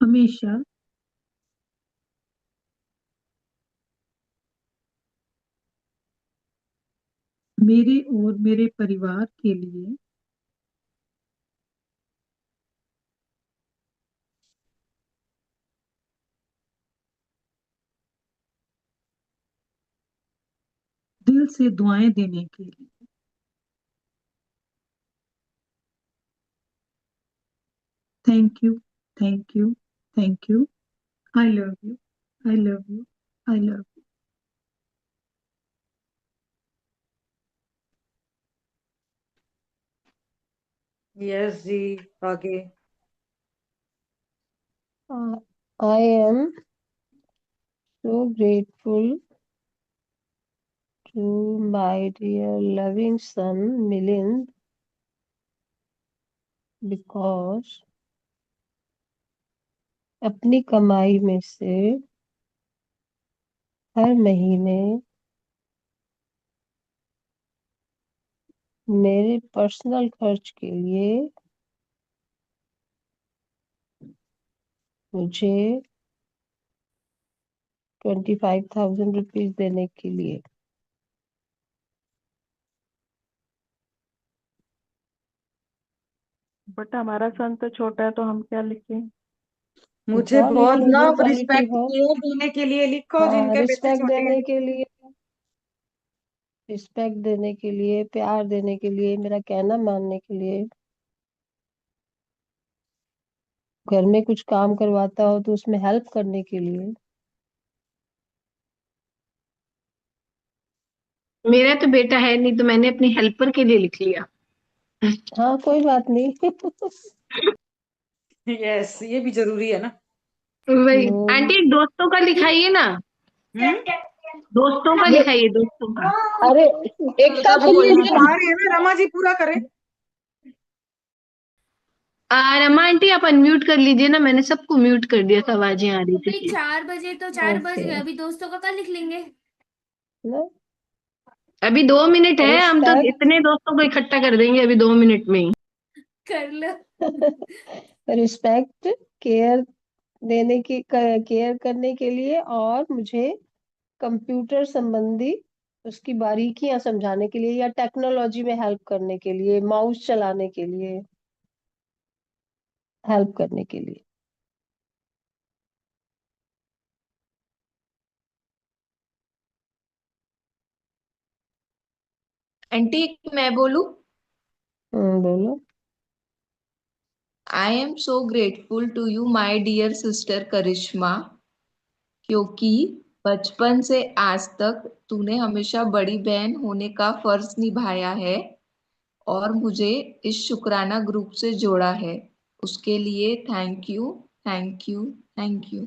हमेशा मेरे और मेरे परिवार के लिए दिल से दुआएं देने के लिए thank you, thank you, thank you. I love you, I love you, I love you. Yes जी, आगे। I am so grateful to my dear loving son Milind because अपनी कमाई में से हर महीने मेरे पर्सनल खर्च के लिए मुझे 25,000 रुपीज देने के लिए। बट हमारा सन तो छोटा है तो हम क्या लिखें? मुझे हाँ, लिख बहुत लो जो लव क्वालिटी रिस्पेक्ट हो। केयर देने के लिए लिखो, हाँ, जिनके बेटे रिस्पेक्ट छोटे देने हैं। के लिए, रिस्पेक्ट देने के लिए, प्यार देने के लिए, मेरा कहना मानने के लिए, घर में कुछ काम करवाता हो तो उसमें हेल्प करने के लिए। मेरा तो बेटा है नहीं तो मैंने अपनी हेल्पर के लिए लिख लिया। हाँ, कोई बात नहीं। यस, ये भी जरूरी है ना। वही नो, आंटी, दोस्तों का लिखाइए ना, दोस्तों का ये लिखाइए, दोस्तों का। अरे एक काम सब करिए, लिखा रहे हैं ना, रमा जी पूरा करें। रमा आंटी आप अनम्यूट कर लीजिए ना, मैंने सबको म्यूट कर दिया था, आवाजें आ रही भाई थी। 4 बजे तो 4 बज ओके गए, अभी दोस्तों का कल लिख लेंगे। ना। अभी 2 मिनट है, हम तो रिस्पेक्ट इतने दोस्तों को इकट्ठा कर देंगे अभी 2 मिनट में ही। कर लो। रिस्पेक्ट, केयर देने की, केयर करने के लिए, और मुझे कंप्यूटर संबंधी उसकी बारीकियां समझाने के लिए या टेक्नोलॉजी में हेल्प करने के लिए, माउस चलाने के लिए हेल्प करने के लिए। आंटी मैं बोलूं? बोलो। I am so grateful to you my dear sister Karishma, क्योंकि बचपन से आज तक तूने हमेशा बड़ी बहन होने का फर्ज निभाया है और मुझे इस शुक्राना ग्रुप से जोड़ा है। उसके लिए thank you, thank you, thank you.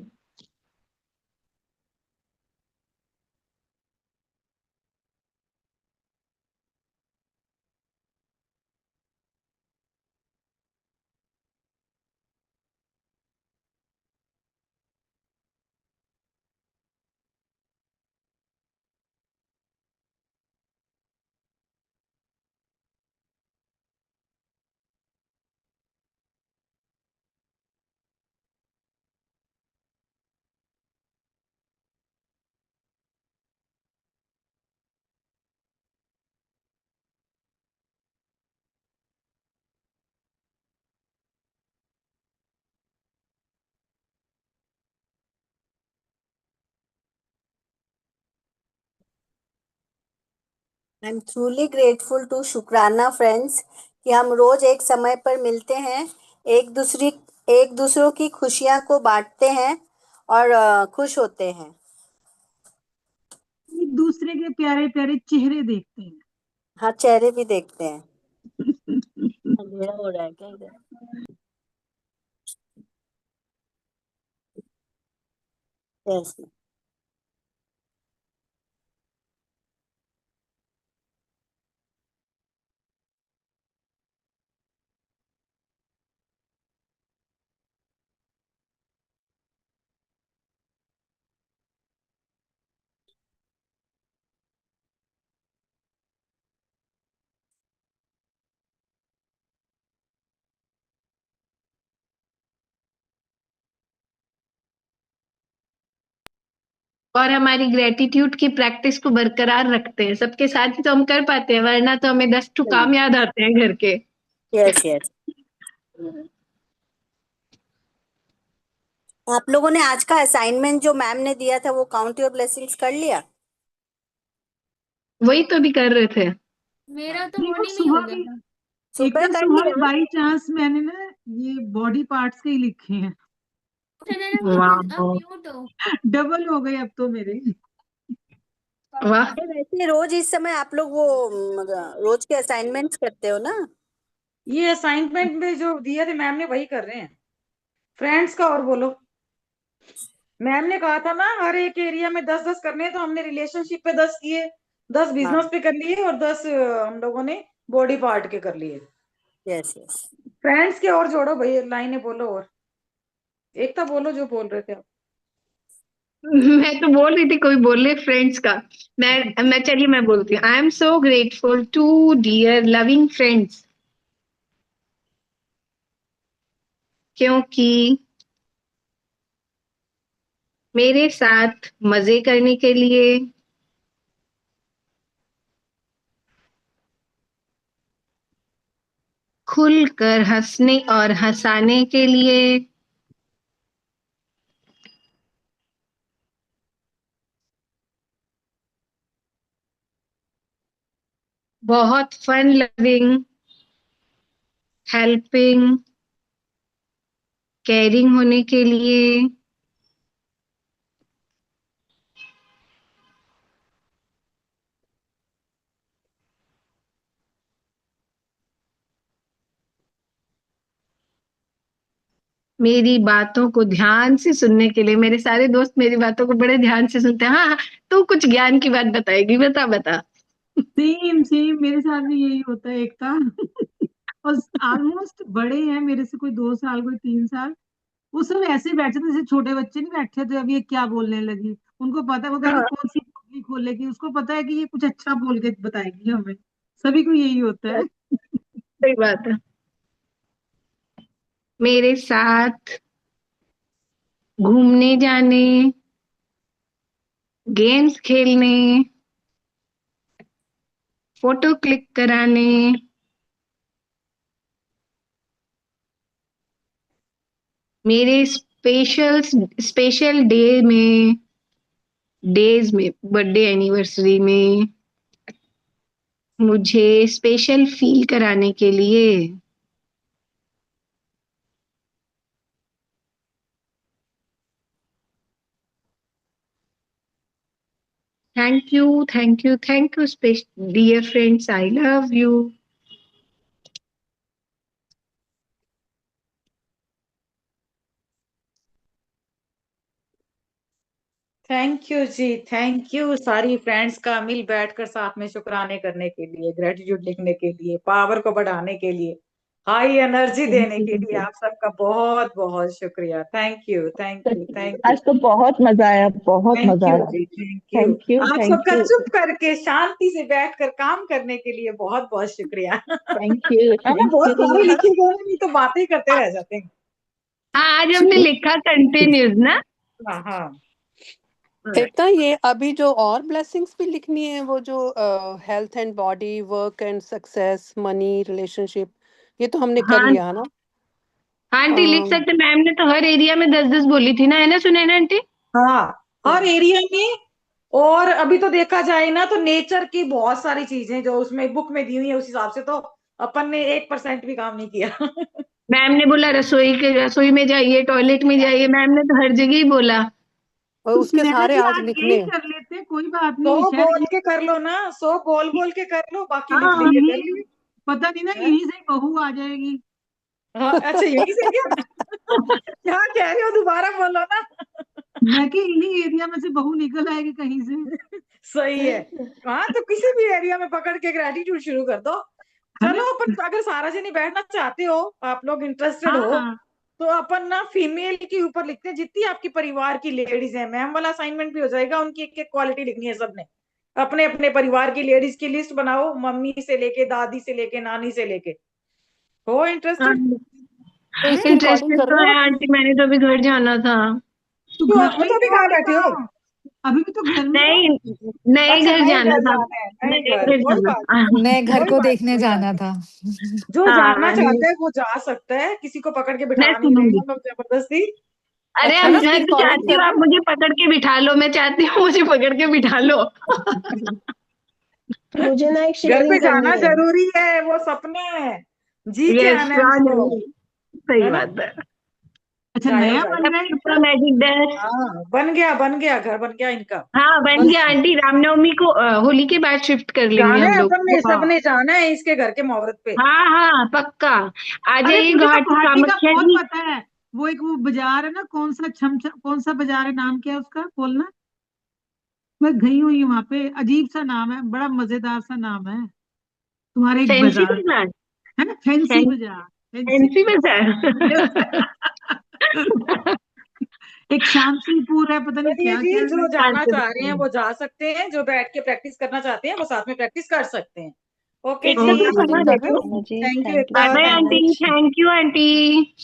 I am truly grateful to शुक्राना फ्रेंड्स कि हम रोज एक समय पर मिलते हैं, एक दूसरों की खुशियां को बांटते हैं और खुश होते हैं। एक दूसरे के प्यारे प्यारे चेहरे देखते हैं। हाँ, चेहरे भी देखते हैं। अंधेरा हो रहा है क्या इधर? यस। और हमारी ग्रेटिट्यूड की प्रैक्टिस को बरकरार रखते हैं, सबके साथ ही तो हम कर पाते हैं, वरना तो हमें 10 ठो काम याद आते हैं घर के। Yes yes. आप लोगों ने आज का असाइनमेंट जो मैम ने दिया था वो काउंट योर ब्लेसिंग्स कर लिया? वही तो अभी कर रहे थे। मेरा तो नहीं, वो मॉर्निंग में ही हो सुबह गया भी, था। एक सुबह दिन कर सुबह भी लिया? बाई चांस मैंने ना ये बॉडी पार्ट्स के ही लिखे हैं। वाह म्यूट हो। डबल हो गए अब तो मेरे। वाह वैसे रोज इस समय आप लोग वो रोज के असाइनमेंट्स करते हो ना? ये असाइनमेंट में जो दिए थे मैम ने वही कर रहे हैं फ्रेंड्स का। और बोलो, मैम ने कहा था ना हर एक एरिया में 10-10 करने हैं, तो हमने रिलेशनशिप पे 10 किए, 10 बिजनेस पे कर लिए और 10 हम लोगों ने बॉडी पार्ट के कर लिए। Yes yes. फ्रेंड्स के और जोड़ो भाई, लाइनें बोलो। और एकता बोलो जो बोल रहे थे आप। मैं तो बोल रही थी कोई बोल रहे फ्रेंड्स का। मैं चलिए मैं बोलती हूँ। I am so grateful to dear loving friends, क्योंकि मेरे साथ मजे करने के लिए, खुलकर हंसने और हंसाने के लिए, बहुत फन लविंग, हेल्पिंग, केयरिंग होने के लिए, मेरी बातों को ध्यान से सुनने के लिए। मेरे सारे दोस्त मेरी बातों को बड़े ध्यान से सुनते हैं। हाँ, तू कुछ ज्ञान की बात बताएगी, बता बता। सेम सेम मेरे साथ भी यही होता है एकता। और ऑलमोस्ट बड़े हैं मेरे से, कोई 2 साल कोई 3 साल। वो सब ऐसे बैठे थे जैसे छोटे बच्चे नहीं बैठे थे, अब ये क्या बोलने लगी। उनको पता है, वो कहेगी कौन सी पोटली खोलेगी, उसको पता है कि ये कुछ अच्छा बोल के बताएगी हमें। सभी को यही होता है। सही बात है। मेरे साथ घूमने जाने, गेम्स खेलने, फोटो क्लिक कराने, मेरे स्पेशल डेज में, बर्थडे एनिवर्सरी में मुझे स्पेशल फील कराने के लिए, thank you thank you thank you dear friends, I love you. Thank you जी, थैंक यू सारी फ्रेंड्स का मिल बैठकर साथ में शुक्राने करने के लिए, ग्रेटिट्यूड लिखने के लिए, पावर को बढ़ाने के लिए, हाई एनर्जी देने के लिए। आप सबका बहुत बहुत शुक्रिया। Thank you thank you thank you आज तो बहुत मजा आया, बहुत थैंक मजा यू आया। जी, थैंक यू। थैंक यू आप थैंक सबका यू चुप करके शांति से बैठकर काम करने के लिए बहुत बहुत शुक्रिया। थैंक यू है ना, थैंक बहुत सारे यू। लिखे गए हैं, नहीं तो बातें ही करते रह जाते हैं। हाँ, आज हमने लिखा कंटिन्यूज ना। हाँ हाँ। एकता, ये अभी जो और ब्लेसिंग्स भी लिखनी है, वो जो health and body, work and success, money, relationship, ये तो हमने कर हाँ लिया है ना। हाँ आंटी, लिख अम, सकते। मैम ने तो हर एरिया में 10-10 बोली थी ना, है ना, सुने ना आंटी। हाँ, हर एरिया में। और अभी तो देखा जाए ना तो नेचर की बहुत सारी चीजें जो उसमें बुक में दी हुई है, उस हिसाब से तो अपन ने 1% भी काम नहीं किया। मैम ने बोला रसोई में जाइए, टॉयलेट में जाइए, मैम ने तो हर जगह ही बोला। और तो उसके सुनैना सारे जी आज आज लिखने यही हैं। कर लेते हैं, कोई बात 100 नहीं, शायद बोल के कर लो ना, 100 बोल बोल के कर लो, बाकी लिख लिख के कर यही, लिए। पता नहीं ना, हैं? यही से बहू आ जाएगी। हाँ, अच्छा यही से क्या? क्या कह रहे हो, दोबारा बोलो ना। मैं कि इन्हीं एरिया में से बहू निकल आएगी कहीं से। सही है। हाँ, तो किसी भी एरिया में पकड़ के ग्रेटिट्यूड शुरू कर दो। हमें चलो अपन, अगर सारा जनी बैठना चाहते हो, आप लोग इंटरेस्टेड हो, हाँ तो अपन ना फीमेल के ऊपर लिखते हैं, जितनी आपकी परिवार की लेडीज है। मैम वाला असाइनमेंट भी हो जाएगा, उनकी एक एक क्वालिटी लिखनी है सबने। अपने अपने परिवार की लेडीज की लिस्ट बनाओ, मम्मी से लेके, दादी से लेके, नानी से लेके। हो इंटरेस्टेड? तो इसकी रिकॉर्डिंग इंटरेस्टेड कर तो रहे हो है आप? आंटी, मैंने तो अभी घर जाना था। तो क्यों, घर में ही तो अभी क्यों कहाँ आने बैठे का? हो? अभी भी तो घर में हो। नहीं, नए अच्छा, घर नए जाना घर था। जाना है, नए नए घर, घर कोई जाना बात था। नहीं, नए घर कोई को बात देखने कोई बात जाना नहीं। था। जो जाना हाँ, चाहता है वो जा सकता है, किसी को पकड़ के मैं बिठा नहीं रहे सुनूंगी। हम लोग जबरदस्ती। अरे अच्छा, है ना? इसकी मैं तो रिकॉर्डिंग चाहती कर हूँ रहे आप हो? मुझे पकड़ के बिठा लो, मैं चाहती हूँ मुझे पकड़ के बिठा लो। मुझे ना एक घर पे शेयरिंग करनी जाना है। जरूरी है, वो सपना है, जी के यस, आना है हमको। सही है ना? बात है। अच्छा गायब नया गायब। बन रहा है सबका इनका? Magic dust. हाँ बन गया घर बन गया इनका। हाँ बन बस गया आंटी, रामनवमी को होली के बाद शिफ्ट कर लेंगे जाना हम है लोग। अपन ने, वाह। सबने जाना है इसके घर के मुहूर्त पे। हाँ हाँ पक्का आ अरे जाइए मुझे तो गुवाहाटी गुवाहाटी का कामाख्या बहुत जी। पता है। वो एक वो बाजार है ना, कौन सा कौन सा बाजार है, नाम क्या है उसका बोलना। मैं गई हुई हूँ वहां पे, अजीब सा नाम है, बड़ा मजेदार सा नाम है। तुम्हारे एक फैंसी बाजार बाजार। है ना, फैंसी बाजार। फैंसी बाजार। एक शांतिपुर है, पता नहीं चलिए क्या जी, क्या जो है। जाना चाह रहे हैं वो जा सकते हैं, जो बैठ के प्रैक्टिस करना चाहते हैं वो साथ में प्रैक्टिस कर सकते हैं। ओके एक जी, कप ओके खाना जी, देते हो। Suprana ji, thank you thank you bye Ekta, so bye thank you, aunty, much. Thank you aunty,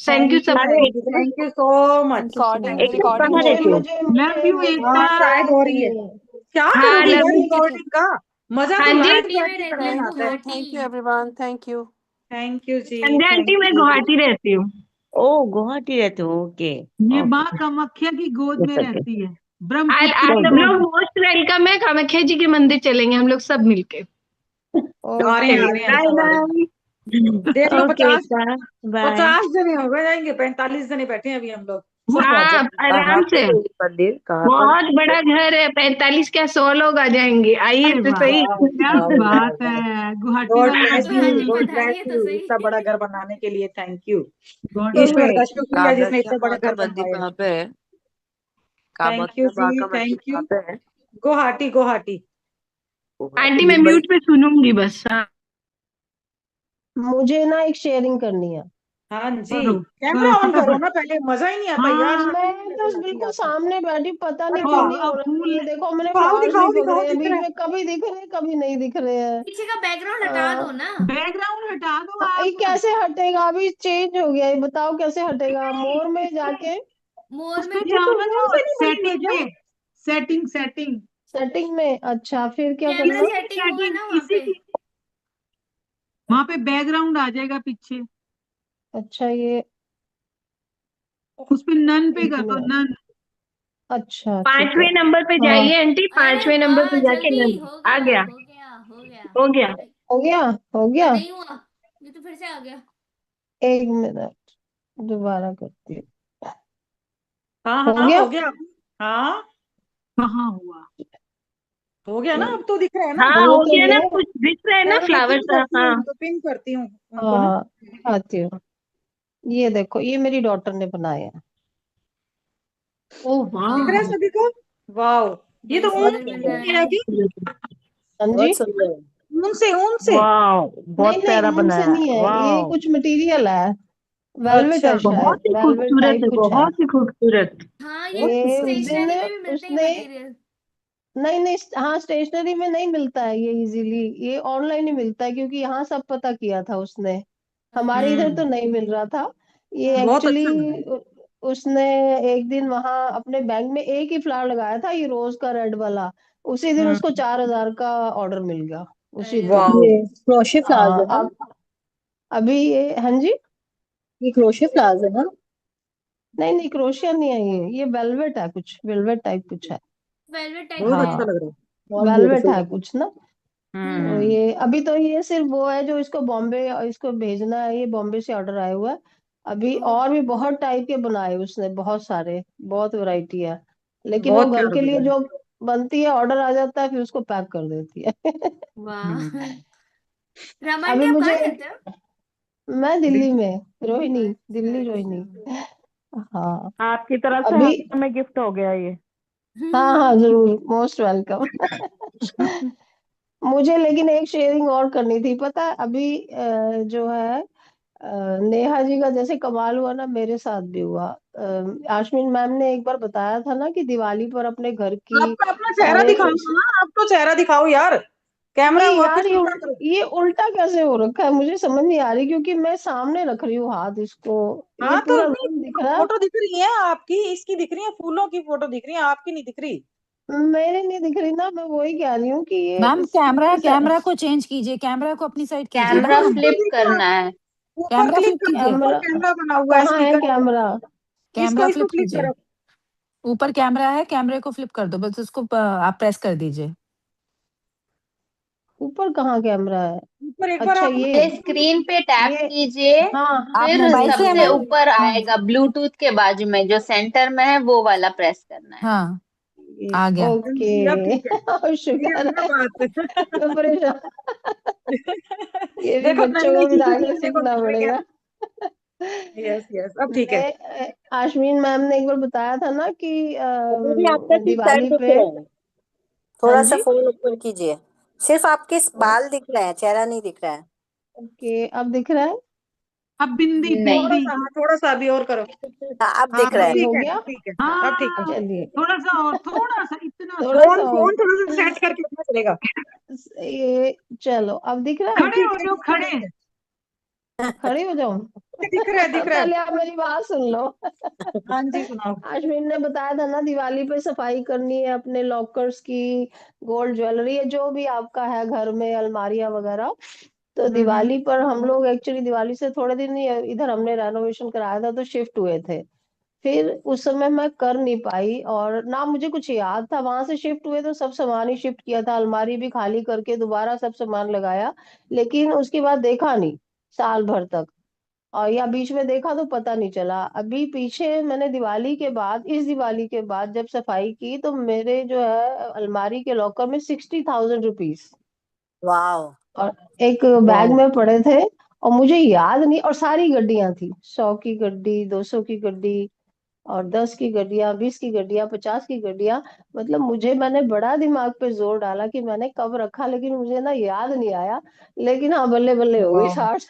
thank you सब अरे लोग। Thank you so much, recording thank एक यू। कप रिकॉर्डिंग कहाँ हो देते रही हो। है। लव यू हाँ एकता। शायद हो रही है। क्या हाँ करोगे यार लव यू। रिकॉर्डिंग का? मजा तो हाँ जी लाइव गुवाहाटी बैठ में के रहती करने है, में आता है। Thank you Guwahati. Everyone, thank you. Thank you जी, संध्या थैंक आंटी मैं यू। गुवाहाटी रहती हूँ। ओ गुवाहाटी रहते हो, ओके ये ओके, माँ कामाख्या की गोद में इट्स ओके। रहती है, आज ब्रह्मपुत्र आज की कोई सब बात गोद लोग में। मोस्ट वेलकम है, कामाख्या जी के मंदिर चलेंगे हम लोग सब मिलके। आ रहे हैं चलिए हम बाय सब आ रहे हैं। बाय। देख लो ओके 50 बेटा, बाय। 50 जने हो गए जाएंगे, 45 जने बैठे हैं अभी हम लोग, सब पहुंच हाँ जाएंगे। आराम कहाँ पे से। है ये मंदिर, कहाँ पर बहुत है? बड़ा घर है, 45 क्या 100 लोग आ जाएंगे, आइए अरे तो वाह, सही। वाह क्या वाह वाह बात वाह। है, गुवाहाटी गॉड वालों का ब्लेस दिल। यू, गुवाहाटी गॉड ब्लेस पधारिए तो यू, सही। इतना बड़ा घर बनाने के लिए थैंक यू। गॉड तो ईश्वर ब्लेस। का शुक्रिया जिसने कामाख्या इतने बड़े माँ का घर मंदिर बनवाए। कहाँ पे है? थैंक यू कामाख्या माँ जी, का मंदिर थैंक कहाँ यू। पे है? गुवाहाटी गुवाहाटी। आंटी गुवाहाटी, मैं मुंबई। म्यूट पे सुनूंगी बस। हाँ मुझे ना एक शेयरिंग करनी है। हाँ जी, करो कैमरा करो ऑन करो फटाफट। ना पहले, मजा ही नहीं आता यार, हाँ, शक्ल मैं नहीं तो नजर आती बिल्कुल आपकी। सामने बैठी, पता नहीं अरे क्यों वाह, नहीं हो अब रहा। फूल। ये देखो मैंने दिखाओ फ्लावर्स भी दिखाओ पकड़े दिखाओ, हैं, दिख बीच रहा है। में कभी दिख रहे हैं कभी नहीं दिख रहे हैं। पीछे का बैकग्राउंड हटा अ, दो ना। बैकग्राउंड हटा दो ये आप। कैसे हटेगा, अभी चेंज हो गया, ये बताओ कैसे हटेगा, मोर में जाके मोर उस में पे ये जाओ तो ना, मोर जो से नहीं बनी है सेटिंग क्या? में, सेटिंग सेटिंग सेटिंग में। अच्छा फिर क्या कैमरा इसी करना? की सेटिंग होगा सेटिंग, ना वहाँ इसी पे। की, वहां पे बैकग्राउंड आ जाएगा पीछे, अच्छा ये उस पे नन पे एक कर दो, मिनट। नन। अच्छा ठीक है। 5वें नंबर पे हाँ जाइए आंटी, अरे 5वें नंबर वाह, पे जाके जल्दी नंबर हो आ गया गया। हो गया हो गया। हो गया। हो गया, हो या गया। नहीं हुआ, ये तो फिर से आ गया। एक मिनट, दोबारा करती हूँ। हाँ हो हाँ गया। हो गया। हाँ कहाँ हुआ? हो गया ना, अब तो दिख रहा है ना। हाँ हो हो तो गया ना, गया। कुछ दिख रहा है ना ठहरो मैं फ्लावर पिन सा। करती हूँ हाँ उनको, पिन करती हूँ उनको ना। हाँ दिखाती हूँ। ये देखो, ये मेरी डॉटर ने बनाया है। ओ दिख रहा है वाह। सभी को? वाह, ये तो बड़ी ऊन सुंदर से बन बन रहा के है है। अभी। हाँ जी। बहुत सुंदर। ऊन से, ऊन से। वाह, नहीं बहुत नहीं, प्यारा ऊन से बनाया है, नहीं है, ये वाह। कुछ मटेरियल है, वेलवेट अच्छा, है, शायद बहुत ही वेलवेट खूबसूरत टाइप है, कुछ है। बहुत ही खूबसूरत। हाँ ये बहुत ये उस खूबसूरत। दिन स्टेशनरी में भी मिलते हैं उसने, मटेरियल। नहीं नहीं, हाँ स्टेशनरी में नहीं मिलता है ये इजीली, ये ऑनलाइन ही मिलता है, क्योंकि यहाँ सब पता किया था उसने, हमारे इधर तो हम्म, नहीं मिल रहा था। ये बहुत अच्छा एक्चुअली बनाया। उसने एक दिन वहां अपने बैंक में एक ही फ्लावर लगाया था, ये रोज का रेड वाला, उसी दिन उसको हम्म, 4,000 का ऑर्डर मिल गया उसी अरे दिन। वाह। वाह। ये क्रोशे फ्लावर्स हाँ है ना? अब अभी ये, हाँ जी। ये क्रोशे फ्लावर्स है ना? नहीं नहीं, क्रोशिया नहीं है, ये वेलवेट है, कुछ वेलवेट टाइप कुछ है। वेलवेट टाइप बहुत में अच्छा है। हाँ लग रहा है। बहुत वेलवेट ब्यूटीफुल है है। कुछ ना। तो हम्म। ये अभी तो ये सिर्फ वो है जो इसको बॉम्बे, इसको भेजना है, ये बॉम्बे से ऑर्डर आया हुआ है। अभी ओह, और भी बहुत टाइप के बनाए उसने, बहुत सारे, बहुत वैरायटी है, लेकिन वो बहुत घर प्यारा के लिए बनाया। जो बनती है, ऑर्डर आ जाता है, फिर उसको पैक कर देती है। वाह। हम्म। रमा अभी आंटी आप मुझे, कहाँ रहते हो? मैं दिल्ली में, रोहिणी, अच्छा दिल्ली रोहिणी। अच्छा। हाँ आपकी तरफ से अभी, हमें गिफ्ट हो गया ये। हाँ हाँ जरूर, मोस्ट वेलकम। मुझे लेकिन एक शेयरिंग और करनी थी, पता है अभी जो है नेहा जी का जैसे कमाल हुआ ना, मेरे साथ भी हुआ। आशमीन मैम ने एक बार बताया था ना कि दिवाली पर अपने घर की आपका अपना चेहरा सारे, दिखाओ ना, आप तो चेहरा दिखाओ यार, कैमरा ये वापस यार उल्टा करो। ये उल्टा कैसे हो रखा है, मुझे समझ नहीं आ रही, क्योंकि मैं सामने रख रही हूँ हाथ इसको, ये हाँ तो पूरा नहीं, रूम दिख रहा है। फोटो दिख रही है आपकी, इसकी दिख रही है, फूलों की फोटो दिख रही है, आपकी नहीं दिख रही। मेरे नहीं दिख रही ना, मैं वही कह रही हूँ कि ये मैम इसकी वजह से। कैमरा को चेंज कीजिए, कैमरा को अपनी साइड कीजिए ना कैमरा मैम। फ्लिप ऊपर देखो, करना है। ऊपर कैमरा क्लिक फ्लिप करो, कीजिए, ऊपर कैमरा कैमरा बना हुआ है कहाँ है स्पीकर। कैमरा? इसको कैमरा इसको फ्लिप क्लिक कीजिए। करो। ऊपर कैमरा है, कैमरे को फ्लिप कर दो, बस उसको आप प्रेस कर दीजिए। ऊपर कहाँ कैमरा है? ऊपर एक बार अच्छा आप ये स्क्रीन पे टैप ये कीजिए, हाँ आप फिर मोबाइल से है सबसे मैम? ऊपर हाँ आएगा ब्लूटूथ के बाजू में जो सेंटर में है, वो वाला प्रेस करना है। हाँ, आ गया। ओके। जी अब ठीक है, शुक्र ये ना है। बात मैं परेशान, ये भी देखो नई बच्चों नई को भी चीजें आगे सीखने को सीखना मिल रही है। पड़ेगा। यस यस अब ठीक है। आश्विन मैम ने एक बार बताया था ना कि दीदी आपका टी शर्ट दिवाली दिख पे। रहे हैं, हाँ थोड़ा सा जी। फोन ऊपर कीजिए। सिर्फ आपके बाल दिख रहे हैं, चेहरा नहीं दिख रहा है। ओके, अब दिख रहा है? अब बिंदी नहीं, थोड़ा बिंदी। सा, हाँ थोड़ा सा अभी और करो। हाँ अब हाँ दिख रहा अब है। हो ठीक है, गया? अब ठीक है, अब ठीक है। हाँ, चलिए, थोड़ा सा और, थोड़ा सा, इतना सा। थोड़ा सा फोन और। फोन थोड़ा सा सेट करके इतना चलेगा। ये चलो, अब दिख रहा है? खड़े हो जाओ, ठीक खड़े। है, खड़ी हो जाऊं? दिख रहा है दिख रहा है। पहले आप मेरी बात सुन लो। हाँ जी सुनाओ। अश्विन ने बताया था ना दिवाली पे सफाई करनी है अपने लॉकर्स की, गोल्ड ज्वेलरी है जो भी आपका है घर में, अलमारियां वगैरह। तो दिवाली पर हम लोग एक्चुअली दिवाली से थोड़े दिन ही इधर हमने रेनोवेशन कराया था तो शिफ्ट हुए थे। फिर उस समय मैं कर नहीं पाई और ना मुझे कुछ याद था। वहां से शिफ्ट हुए तो सब सामान ही शिफ्ट किया था, अलमारी भी खाली करके दोबारा सब सामान लगाया, लेकिन उसके बाद देखा नहीं साल भर तक। और या बीच में देखा तो पता नहीं चला। अभी पीछे मैंने दिवाली के बाद, इस दिवाली के बाद जब सफाई की तो मेरे जो है अलमारी के लॉकर में 60,000 रुपीज वाह। और एक बैग में पड़े थे। और मुझे याद नहीं, और सारी गड्डियां थी, 100 की गड्डी, 200 की गड्डी, और 10 की गड्डियां, 20 की गड्डियां, 50 की गड्डियां। मतलब मुझे, मैंने बड़ा दिमाग पे जोर डाला कि मैंने कब रखा, लेकिन मुझे ना याद नहीं आया। लेकिन हाँ, बल्ले बल्ले हो गई वाह 60।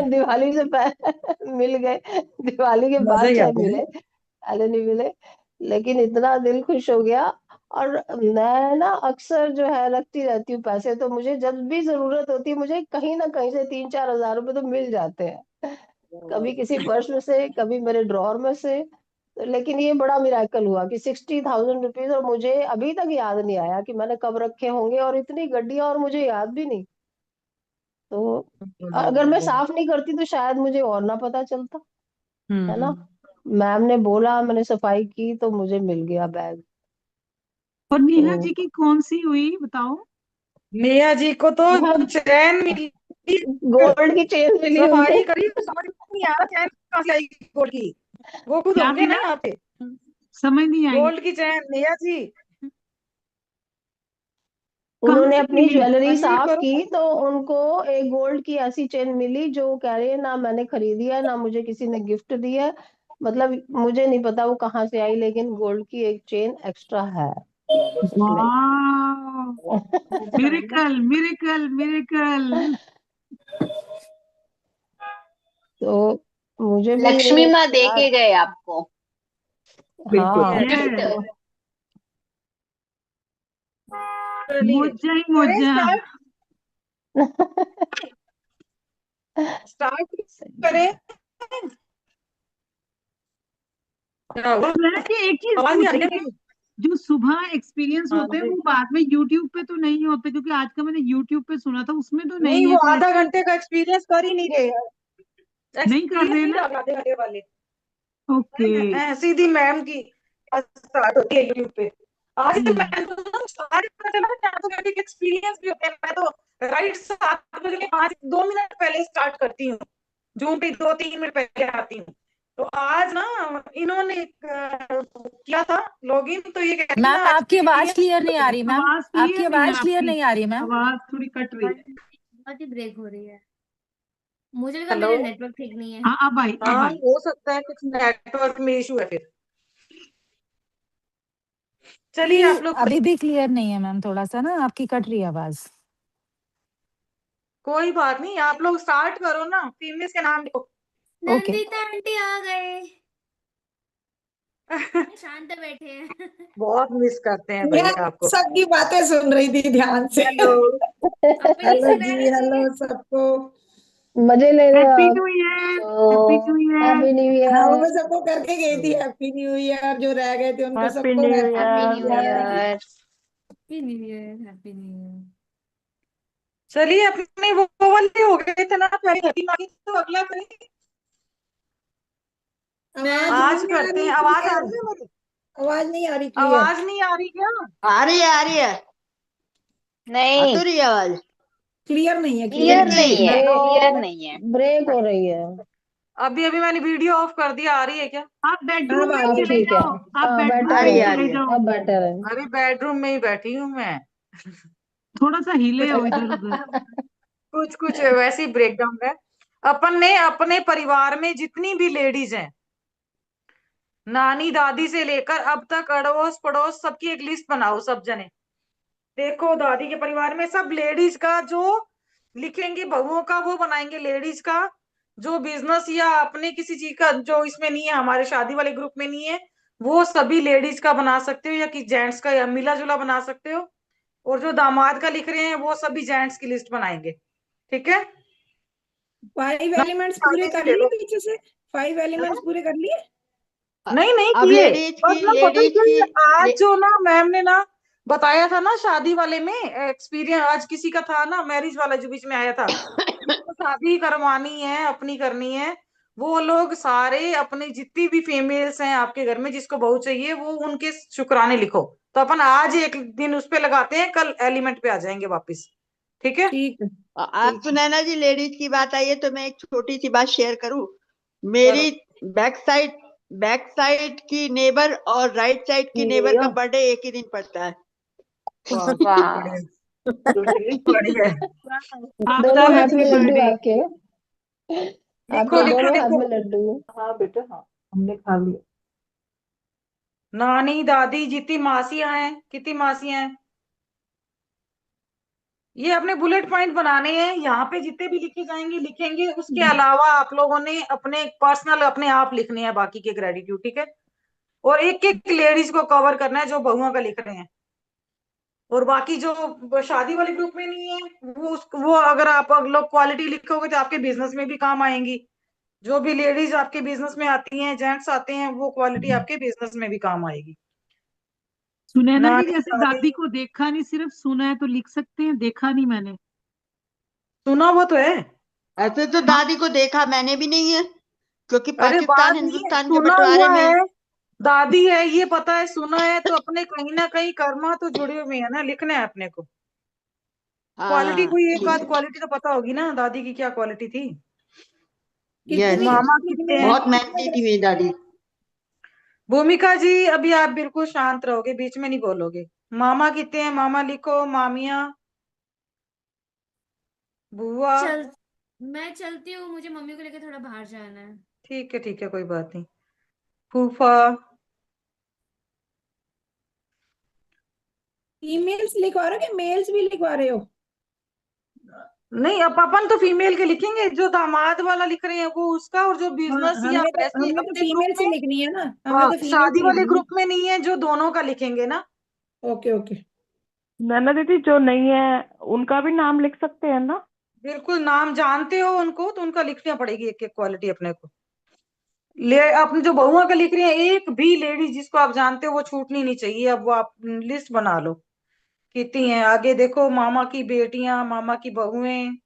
दिवाली से पहले मिल गए, दिवाली के मजा बाद ही आ चाहे गया। मिले, पहले नहीं मिले, लेकिन इतना दिल खुश हो गया। और मैं ना अक्सर जो है रखती रहती हूँ पैसे, तो मुझे जब भी जरूरत होती है मुझे कहीं ना कहीं से 3-4 हज़ार रुपए तो मिल जाते हैं, कभी किसी पर्स में से, कभी मेरे ड्रॉर में से। तो लेकिन ये बड़ा मिराकल हुआ कि 60,000 रुपीज, और मुझे अभी तक याद नहीं आया कि मैंने कब रखे होंगे, और इतनी गड्डियां और मुझे याद भी नहीं। तो अगर मैं साफ नहीं करती तो शायद मुझे और ना पता चलता, है ना। मैम ने बोला, मैंने सफाई की तो मुझे मिल गया बैग। और नेहा तो जी की कौन सी हुई बताओ? नेहा जी को तो चैन मिली, गोल्ड की चेन मिली सफाई उन्हें। करी, समझ नहीं आ रहा चैन कहाँ से आई गोल्ड की। वो खुद क्या होंगे ना मिला? यहाँ पे। समझ नहीं आई। गोल्ड की चैन नेहा जी। कहाँ उन्होंने से अपनी मिली? ज्वेलरी अनम्यूट साफ करो। की तो उनको एक गोल्ड की ऐसी चेन मिली जो कह रही है ना मैंने खरीदी है ना मुझे किसी ने गिफ्ट दी है। मतलब मुझे नहीं पता वो कहाँ से आई, लेकिन गोल्ड की एक चेन एक्स्ट्रा है उसमें। वाह, मिरेकल मिरेकल मिरेकल। तो मुझे भी लक्ष्मी ये माँ दे यार, के गए आपको बिल्कुल। हाँ गिफ्ट। यस, तो चलिए मोजा ही करें मोजा। स्टार्ट, स्टार्ट करें। क्या हुआ? तो मैं ये एक चीज आवाज नहीं आ रही पूछनी क्या है, मेरी? जो सुबह एक्सपीरियंस हाँ होते हैं जी। वो बाद में यूट्यूब पे तो नहीं होते, क्योंकि आज का मैंने यूट्यूब पे सुना था उसमें तो नहीं नहीं है वो कोई। आधा घंटे का एक्सपीरियंस कर ही नहीं रहे, नहीं कर एक्सपीरियंस रहे नहीं ना? डाल आधे घंटे वाले। ओके। सीधी मैम की स्टार्ट होती है यूट्यूब पे। आज हम्म। मैम तो सारे पता चला ना, तो घंटे के एक्सपीरियंस भी होते हैं। मैं तो राइट 7 बजे के 5-2 मिनट पहले स्टार्ट करती हूँ, जूम पे 2-3 मिनट पहले आती हूँ। तो आज ना इन्होंने किया था लॉगिन, तो ये कहती थी मैम ना आपकी आवाज क्लियर नहीं आ एक्सपीरियंस। रही मैम, आवाज आपकी क्लियर नहीं है आवाज क्लियर आपकी, नहीं आ रही मैम। आवाज थोड़ी कट रही है। बहुत ही ब्रेक हो रही है। मुझे लगा हेलो। मेरा नेटवर्क ठीक नहीं है। हाँ अब आई, अब हाँ आई। हो सकता है कुछ नेटवर्क में इशू है फिर। चलिए नहीं आप लोग, अभी भी क्लियर नहीं है मैम, थोड़ा सा ना आपकी कट रही है आवाज। कोई बात नहीं, आप लोग स्टार्ट करो ना, फीमेल्स के नाम लिखो। ओके नंदिता आंटी आ गए, शांत बैठे हैं। बहुत मिस करते हैं मैं भैया आपको। सबकी बातें सुन रही थी ध्यान से। हेलो। अब भी नहीं हेलो सुनाना जी, चाहिए। हेलो सबको। मजे ले रहे हो हैप्पी आप। न्यू ईयर, हैप्पी तो न्यू ईयर, हैप्पी न्यू हाँ वो ईयर। मैं सबको करके गई थी हैप्पी न्यू ईयर, जो रह गए थे उनको हैप्पी सबको new happy happy new year. New year. Year. Happy new year, happy new year. चलिए अपने वो वाले हो गए थे ना पहले हरी माही, तो अगला करेंगे। आवाज आज नहीं आ करते रही हैं, आवाज आ क्लियर, रही है मेरी? आवाज नहीं आ रही क्लियर। आवाज नहीं आ रही क्या? आ रही है, आ रही है। नहीं आ तो रही है आवाज? क्लियर नहीं है, क्लियर नहीं है, हेलो, क्लियर नहीं है। ब्रेक हो रही है। अभी अभी मैंने वीडियो ऑफ कर दिया, आ रही है क्या? आप बेडरूम में अब चले ठीक है। जाओ, आप हाँ बेडरूम बेटर में है, आ चले रही है। जाओ, अब बेटर है। अरे बेडरूम में ही बैठी हूँ मैं। थोड़ा सा हिले हो कुछ इधर उधर। कुछ कुछ वैसे ही ब्रेकडाउन है। अपन ने अपने परिवार में जितनी भी लेडीज हैं, नानी दादी से लेकर अब तक अड़ोस पड़ोस, सबकी एक लिस्ट बनाओ सब जने। देखो दादी के परिवार में सब लेडीज का जो लिखेंगे, बहुओं का वो बनाएंगे, लेडीज का जो बिजनेस या अपने किसी चीज का जो इसमें नहीं है, हमारे शादी वाले ग्रुप में नहीं है, वो सभी लेडीज का बना सकते हो, या कि जेंट्स का, या मिला जुला बना सकते हो। और जो दामाद का लिख रहे हैं वो सभी जेंट्स की लिस्ट बनाएंगे, ठीक है? 5 ना एलिमेंट्स पूरे दादी से कर ले लिए लो। पीछे से? 5 एलिमेंट्स पूरे कर लिए? नहीं नहीं अब किए। लेडीज बस की ना, पता है लेडीज क्या, की आज जो ना मैम ने ना बताया था ना शादी वाले में एक्सपीरियंस, आज किसी का था ना मैरिज वाला जो बीच में आया था, जिसको शादी करवानी है, अपनी करनी है, वो लोग सारे अपने जितनी भी फीमेल्स हैं आपके घर में, जिसको बहू चाहिए, वो उनके शुक्राने लिखो। तो अपन आज एक दिन उस पे लगाते हैं, कल एलिमेंट पे आ जाएंगे वापस, ठीक है? ठीक है। आप सुनैना जी, लेडीज की बात आई है तो मैं एक छोटी सी बात शेयर करूं। करो। मेरी बैक साइड की नेबर और राइट साइड की नेबर का बर्थडे एक ही दिन पड़ता है। वाह, वाह। बढ़िया बढ़िया। दोनों चलो हाथ जी, में लड्डू आपके, लिखो आपके लिखो दोनों हाथ लिखो। में लड्डू। हाँ बेटा, हाँ हमने खा लिया। नानी दादी जितनी मासियां हैं, कितनी मासियां हैं, ये अपने बुलेट पॉइंट बनाने हैं, यहाँ पे जितने भी लिखे जाएंगे लिखेंगे, उसके अलावा आप लोगों ने अपने पर्सनल अपने आप लिखने हैं बाकी के ग्रेटिट्यूड, ठीक है? और एक एक लेडीज को कवर करना है जो बहुओं का लिख रहे हैं। और बाकी जो शादी वाले ग्रुप में नहीं है, वो अगर आप लोग क्वालिटी लिखोगे तो आपके बिजनेस में भी काम आएंगी। जो भी लेडीज आपके बिजनेस में आती हैं, जेंट्स आते हैं, वो क्वालिटी आपके बिजनेस में भी काम आएगी। सुनैना जी, नानी जैसे दादी, दादी को देखा नहीं, सिर्फ सुना है तो लिख सकते हैं, देखा नहीं मैंने। सुना वो तो है। ऐसे तो दादी को देखा मैंने भी नहीं है, क्योंकि अरे पाकिस्तान बात नहीं है, हिंदुस्तान के सुना बंटवारे हुआ में। है, दादी है ये पता है, सुना है तो अपने कहीं ना कहीं कर्मा तो जुड़े हुए हैं ना, लिखना है अपने को। क्वालिटी हाँ कोई एक ठीक आध है। क्वालिटी तो पता होगी ना, दादी की क्या क्वालिटी थी। यस कितनी यस, मामा कितनी कितने हैं? बहुत मेहनती थी मेरी दादी। भूमिका जी अभी आप बिल्कुल शांत रहोगे, बीच में नहीं बोलोगे। मामा कितने हैं? मामा लिखो, मामिया, बुआ। चल मैं चलती हूँ, मुझे मम्मी को लेकर थोड़ा बाहर जाना है। ठीक है, कोई बात नहीं। फूफा। ईमेल्स लिखवा रहे हो कि मेल्स भी लिखवा रहे हो? नहीं, अब अपन तो फीमेल के लिखेंगे, जो दामाद वाला लिख रहे हैं वो उसका, और जो हाँ, बिजनेस या हमने तो ऐसे हमने तो अपने ग्रुप फीमेल से में, लिखनी है ना, हमने हाँ तो फीमेल शादी से वाले लिखनी ग्रुप में नहीं है, जो दोनों का लिखेंगे ना। है। Okay okay. नैना दीदी, जो नहीं है उनका भी नाम लिख सकते हैं ना? बिल्कुल, नाम जानते हो उनको तो उनका लिखना पड़ेगी, एक एक क्वालिटी अपने को। ले अपने जो बहुआ का लिख रहे हैं, एक भी लेडीज जिसको आप जानते हो वो छूटनी नहीं चाहिए। अब वो आप लिस्ट बना लो कितनी है, आगे देखो, मामा की बेटियां, मामा की बहुएं।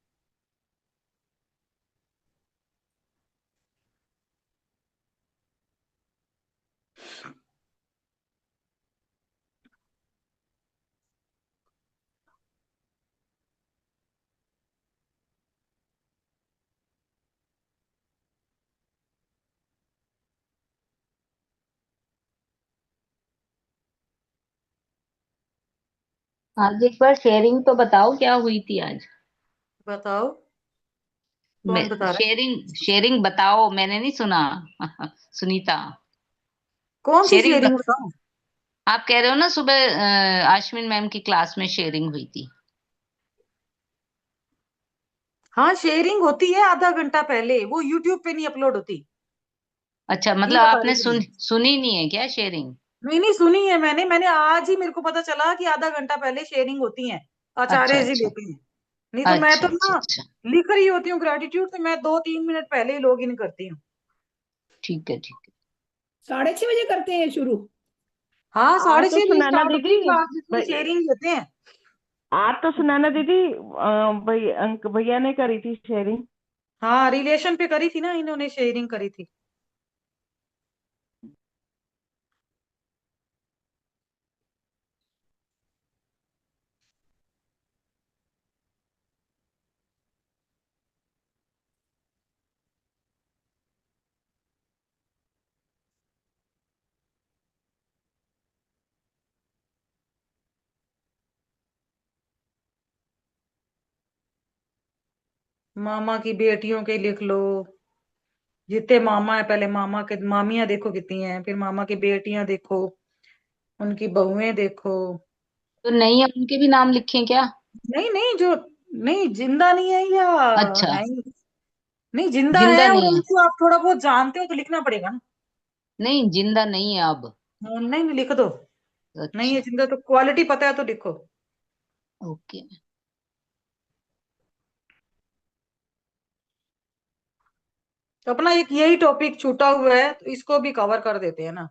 आज एक बार शेयरिंग तो बताओ, क्या हुई थी आज? बताओ, कौन बता रहा है? शेयरिंग शेयरिंग बताओ, मैंने नहीं सुना। सुनीता, कौन सी शेयरिंग शेयरिंग बताओ? आप कह रहे हो ना सुबह आश्विन मैम की क्लास में शेयरिंग हुई थी। हाँ शेयरिंग होती है आधा घंटा पहले, वो यूट्यूब पे नहीं अपलोड होती। अच्छा, ये मतलब बता रही आपने थी मैं। सुनी नहीं है क्या शेयरिंग? नहीं नहीं, सुनी है मैंने आज ही मेरे को पता चला कि आधा घंटा पहले शेयरिंग होती है, अच्छा आचार्य जी अच्छा लेते हैं। नहीं तो मैं अच्छा तो अच्छा ना अच्छा। लिख रही होती हूँ ग्रेटिट्यूड, तो मैं 2-3 मिनट पहले ही लॉग इन करती हूँ। ठीक है ठीक है। 6:30 बजे करते हैं शुरू? हाँ, आज साढ़े तो छह बजे सुनैना स्टार्ट होती दीदी, है क्लास, जिसमें भाई शेयरिंग लेते हैं। आज तो सुनैना दीदी, भाई अंक भैया ने करी थी शेयरिंग। हाँ, रिलेशन पे करी थी ना इन्होंने, शेयरिंग करी थी। मामा की बेटियों के लिख लो। जितने मामा है, पहले मामा के मामियां देखो कितनी हैं, फिर मामा की बेटियां देखो, उनकी बहुएं देखो। तो नहीं है, उनके भी नाम लिखे क्या? नहीं नहीं, जो नहीं जिंदा नहीं है या अच्छा, है ही? नहीं जिंदा जिंदा है, और नहीं है। उनको आप थोड़ा बहुत जानते हो तो लिखना पड़ेगा ना। नहीं, जिंदा नहीं है अब। नहीं नहीं, लिख दो। नहीं है अच्छा, जिंदा तो क्वालिटी पता है तो लिखो। ओके। तो अपना एक यही टॉपिक छूटा हुआ है, तो इसको भी कवर कर देते हैं ना।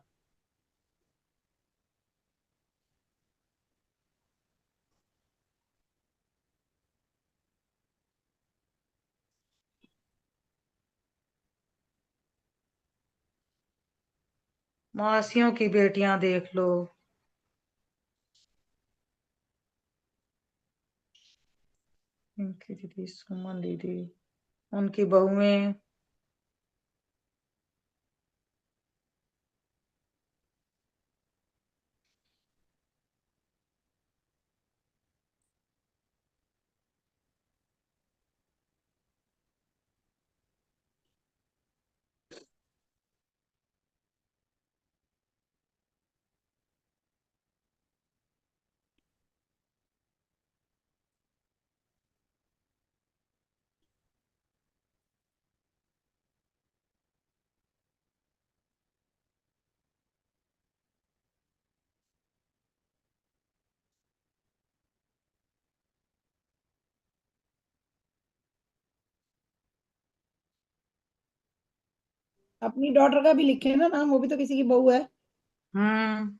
मासियों की बेटियां देख लो। इनकी दीदी सुमन दीदी, उनकी बहुएं। अपनी डॉटर का भी लिखे ना नाम, वो भी तो किसी की बहू है। हम्म।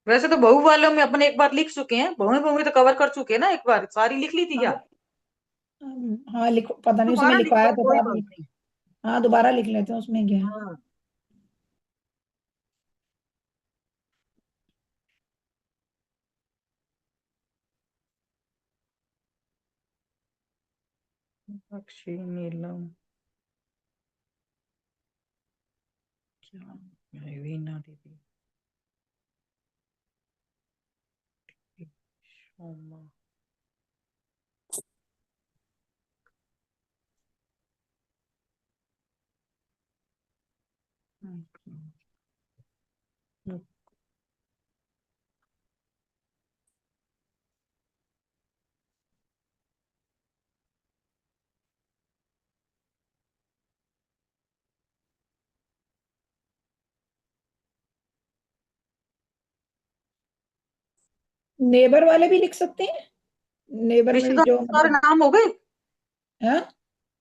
वैसे तो बहू वालों में अपन एक बार लिख चुके हैं, बहुएं बहुएं तो कवर कर चुके हैं ना, एक बार सारी लिख ली थी क्या? हाँ। हाँ लिखो, पता नहीं उसमें दोबारा लिख लिखवाया लो, तो कोई था बात नहीं। नहीं। हाँ दोबारा लिख लेते हैं, उसमें क्या है। हाँ। अक्षय नीलम, क्या वीना दीदी, शोमा। नेबर वाले भी लिख सकते हैं, नेबर में भी रिश्तेदार जो सारे मतलब नाम हो गए? है।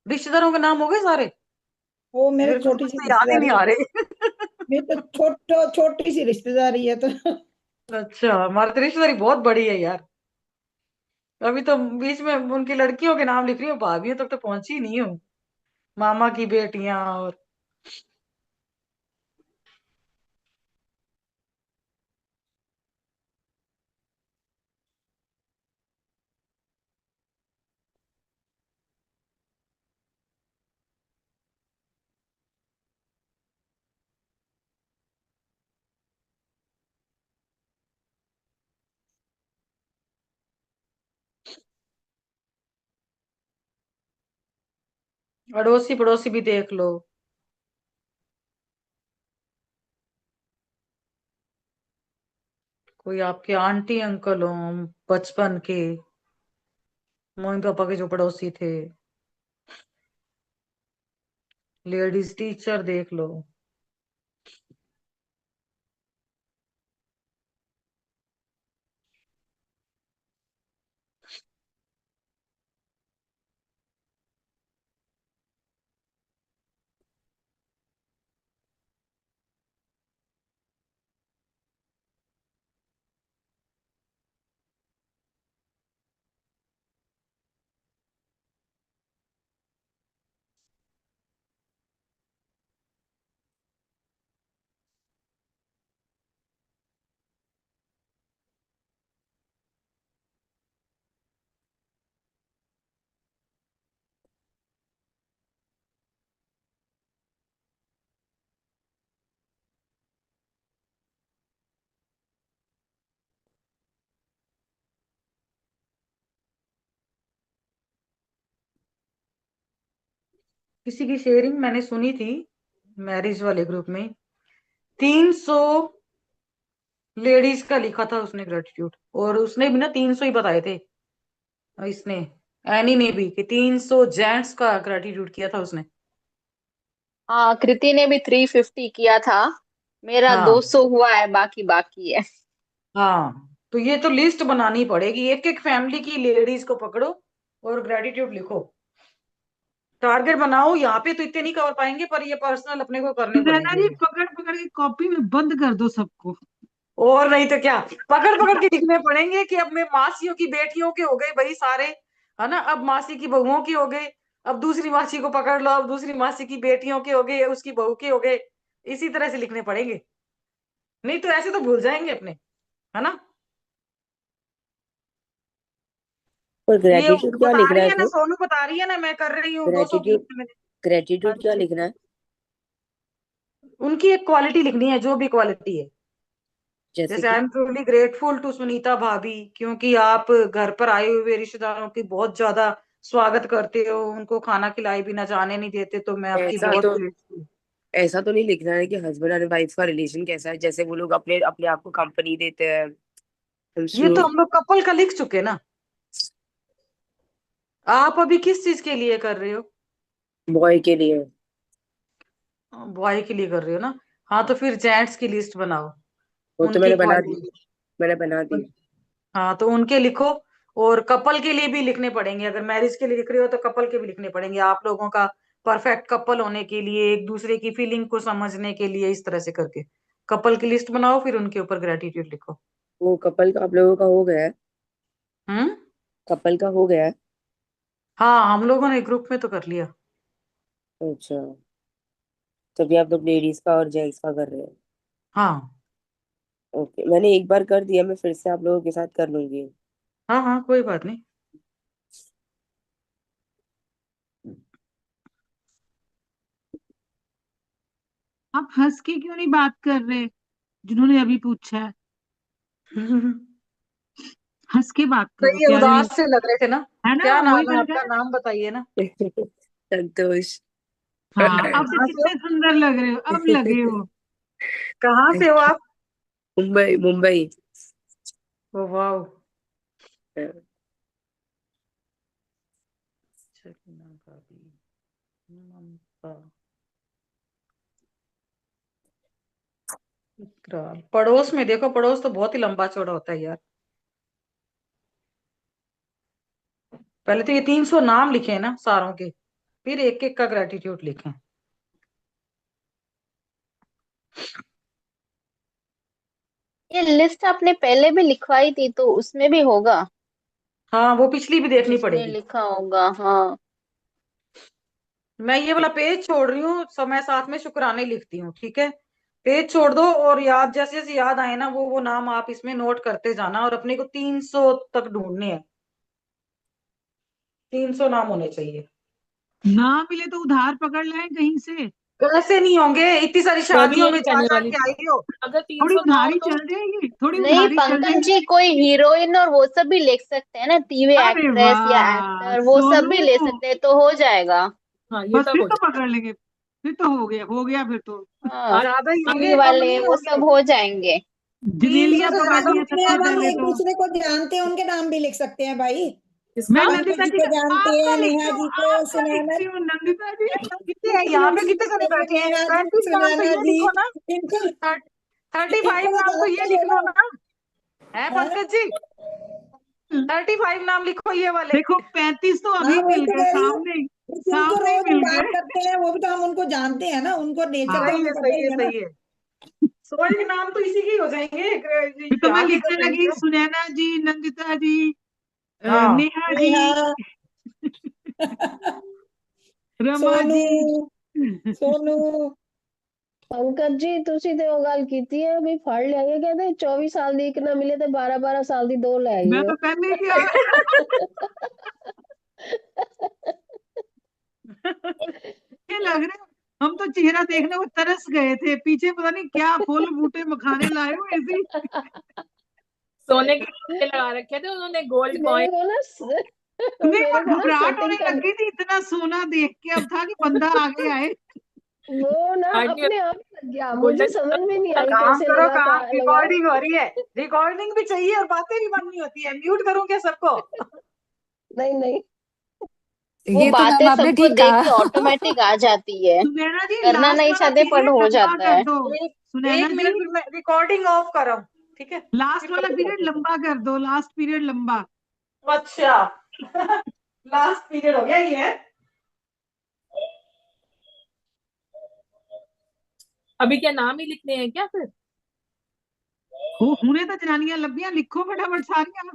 रिश्तेदारों के नाम हो गए सारे? वो मेरे मेरे को छोटी कुछ सी तो याद ही नहीं रिश्तेदारी आ है। रहे। मेरी तो छोटी सी रिश्तेदारी है तो। अच्छा, हमारी तो रिश्तेदारी बहुत बड़ी है यार। अभी तो बीच में उनकी लड़कियों के नाम लिख रही हूँ, भाभीियों तक तो पहुंची नहीं हूँ। मामा की बेटियां और अड़ोसी पड़ोसी भी देख लो। कोई आपके आंटी अंकल हो बचपन के, मम्मी पापा के जो पड़ोसी थे। लेडीज टीचर देख लो। किसी की शेयरिंग मैंने सुनी थी मैरिज वाले ग्रुप में, 300 लेडीज का लिखा था उसने ग्रेटिट्यूड, और उसने भी ना 300 ही बताए थे, इसने एनी ने भी, कि 300 जेंट्स का ग्रेटिट्यूड किया था उसने। हाँ, कृति ने भी 350 किया था। मेरा हाँ 200 हुआ है, बाकी बाकी है। हाँ, तो ये तो लिस्ट बनानी पड़ेगी, एक एक फैमिली की लेडीज को पकड़ो और ग्रेटिट्यूड लिखो, टारगेट बनाओ। यहाँ पे तो इतने नहीं कर पाएंगे, पर ये पर्सनल अपने को करने नैना पड़ेंगे। जी पकड़ पकड़ के कॉपी में बंद कर दो सबको। और नहीं तो क्या, पकड़ पकड़ के लिखने पड़ेंगे कि अब मैं मासियों की बेटियों के हो गए भाई सारे, है ना, अब मासी की बहुओं के हो गए, अब दूसरी मासी को पकड़ लो, अब दूसरी मासी की बेटियों के हो गए, उसकी बहू के हो गए, इसी तरह से लिखने पड़ेंगे, नहीं तो ऐसे तो भूल जाएंगे अपने, है ना। पर ये ग्रेटिट्यूड क्या बता लिखना रही है है ना, फिर? सोनू बता रही है ना, मैं कर रही हूँ 200 ग्रेटिट्यूड में। हाँ ग्रेटिट्यूड क्या जी। लिखना है? उनकी एक क्वालिटी लिखनी है, जो भी क्वालिटी है। जैसे जैसे आई कि am truly grateful to Sunita भाभी, क्योंकि आप घर पर आए हुए रिश्तेदारों की बहुत ज्यादा स्वागत करते हो, उनको खाना खिलाए बिना जाने नहीं देते, तो मैं आपकी ऐसा बहुत तो ग्रेटफुल। ऐसा तो नहीं लिखना है कि हस्बैंड एंड वाइफ का रिलेशन कैसा है, जैसे वो लोग अपने अपने आप को कंपनी देते हैं। ये तो हम लोग कपल का लिख चुके ना, आप अभी किस चीज के लिए कर रहे हो? बॉय के लिए। बॉय के लिए कर रहे हो ना, हाँ तो फिर जेंट्स की लिस्ट बनाओ, वो तो उनकी मैंने बना दी। क्वालिटी। हाँ तो उनके लिखो, और कपल के लिए भी लिखने पड़ेंगे, अगर मैरिज के लिए लिख रहे हो तो कपल के भी लिखने पड़ेंगे, आप लोगों का परफेक्ट कपल होने के लिए, एक दूसरे की फीलिंग को समझने के लिए, इस तरह से करके कपल की लिस्ट बनाओ, फिर उनके ऊपर ग्रेटिट्यूड लिखो। वो कपल का आप लोगों का हो गया है? हम्म। कपल का हो गया है? हाँ हम लोगों ने ग्रुप में तो कर लिया। अच्छा, तभी आप लोग लेडीज का और जेंट्स का कर रहे हैं। हाँ ओके, मैंने एक बार कर दिया, मैं फिर से आप लोगों के साथ कर लूंगी। हाँ हाँ, कोई बात नहीं। आप हंस के क्यों नहीं बात कर रहे, जिन्होंने अभी पूछा है? हंस के बात करो, सही है, प्यारे उदास लग से लग रहे थे ना। है ना, क्या वही नाम है मैंने आपका, कहा। नाम बताइए ना। संतोष। हाँ, अब तो कहाँ से कितने हो? सुंदर लग रहे हो, अब लगे हो। कहाँ से हो आप? मुंबई मुंबई। ओ वाह। पड़ोस में देखो, पड़ोस तो बहुत ही लंबा चौड़ा होता है यार। पहले तो ये 300 नाम लिखे हैं ना सारों के, फिर एक एक का ग्रेटिट्यूड लिखें। ये लिस्ट आपने पहले भी लिखवाई थी, तो उसमें भी होगा हाँ वो पिछली भी देखनी जिसमें पड़ेगी। लिखा होगा। हाँ, मैं ये वाला पेज छोड़ रही हूँ, समय साथ में शुक्राने लिखती हूँ, ठीक है। पेज छोड़ दो, और याद जैसे जैसे याद आए ना, वो नाम आप इसमें नोट करते जाना, और अपने को 300 तक ढूंढने हैं, 300 नाम होने चाहिए। ना मिले तो उधार पकड़ लें कहीं से। कैसे नहीं होंगे, इतनी सारी मैं भी शादियों में यही जा कहने जा वाली के थी, आई हो। अगर थोड़ी 300 ना हो उधारी तो। चल जाएगी, थोड़ी नहीं उधारी चल पंकज जाएगी। जी, कोई हीरोइन और वो सब भी लिख सकते हैं ना, टीवी अरे एक्ट्रेस या वाह एक्टर, वो सब भी ले सोनू, सकते हैं, तो हो जाएगा। हाँ ये बस तब फिर हो तो जाए। पकड़ लेंगे, फिर तो हो गया फिर तो। हाँ, ज्यादा ही टीवी होंगे, कम वाले नहीं वो होंगे। सब हो जाएंगे। 300 जनेलिया से पकड़ ज्यादा। लिया ग्रुप में सबसे अब हम पहले एक तो। दूसरे को जानते हैं, उनके नाम भी लिख सकते हैं भाई। मैं किसका? नंदिता पंकज जी जी को का जानते आपका हैं, लिखती नेहा हूँ, जी को, आपका सुनैना लिखती हूँ नंदिता जी। कितने हैं यहाँ पे, कितने जने बैठे हैं? नेहा जी, 35 नाम तो सुनैना ये जी, लिखो ना, इनको 35 इनको तो नाम तो ये जानते लिख हो लो ना। ना, है हाँ पंकज जी? 35 नाम लिखो ये वाले। देखो 35 तो हाँ, अभी वही मिल तो गए, कह रही हूँ, सामने जिनको सामने ही रोज हम मिल बात गए। करते हैं, वो भी तो हम उनको जानते हैं ना, उनको नेचर तो हाँ, सही हमें है, पता सही ही है, है ना। सही है। 100 के नाम तो इसी के ही हो जाएंगे, फिर तो मैं यहाँ की तो लिखने लगी, टेंशन। सुनैना जी, नंदिता जी, हाँ नेहा जी, नेहा, रमा सोनू, जी। सोनू, पंकज जी तुसी ते ਉਹ ਗੱਲ ਕੀਤੀ ਹੈ ਵੀ ਫੜ ਲਿਆਂਗੇ, ਕਹਿੰਦੇ 24 ਸਾਲ ਦੀ ਇੱਕ ਨਾ ਮਿਲੇ ਤੇ 12 ਸਾਲ ਦੀ ਦੋ ਲੈ मैं ਆਈਓ। तो पहले ही किया। ये लग रहे हम तो चेहरा देखने को तरस गए थे, पीछे पता नहीं क्या फूल बूटे मखाने लाए हो ऐसी। सोने के टीके लगा रखे थे उन्होंने, गोल्ड मेरे कॉइन। को ना मेरे को मेरे को ना घबराहट सेटिंग होने कर लगी थी, इतना सोना देख के। अब था कि बंदा आगे आए। वो ना आंटी अपने आप लग गया, मुझे गोल्डन समझ में नहीं आई काम कैसे करो, लगा काम, कहाँ लगाओ। रिकॉर्डिंग हो रही है, रिकॉर्डिंग भी चाहिए और बातें भी बननी होती है। म्यूट करूं क्या सबको? नहीं नहीं, वो ये तो बातें मैम आपने सबको ठीक देख के कहा। ऑटोमेटिक आ जाती है, सुनैना जी करना लास्ट नहीं वाला चाहते पर पीरियड हो लंबा जाता कर है। दो। एक सुनैना एक जी मिनट में रिकॉर्डिंग ऑफ कर रहा हूँ, ठीक है? लास्ट फिर वाला कंटिन्यू पीरियड करते हैं। लंबा कर दो, लास्ट पीरियड लंबा। अच्छा लास्ट पीरियड हो गया ये। अभी क्या नाम ही लिखने हैं क्या फिर? हुने तो जनानियां लब्बियां, लिखो फटाफट सारियां।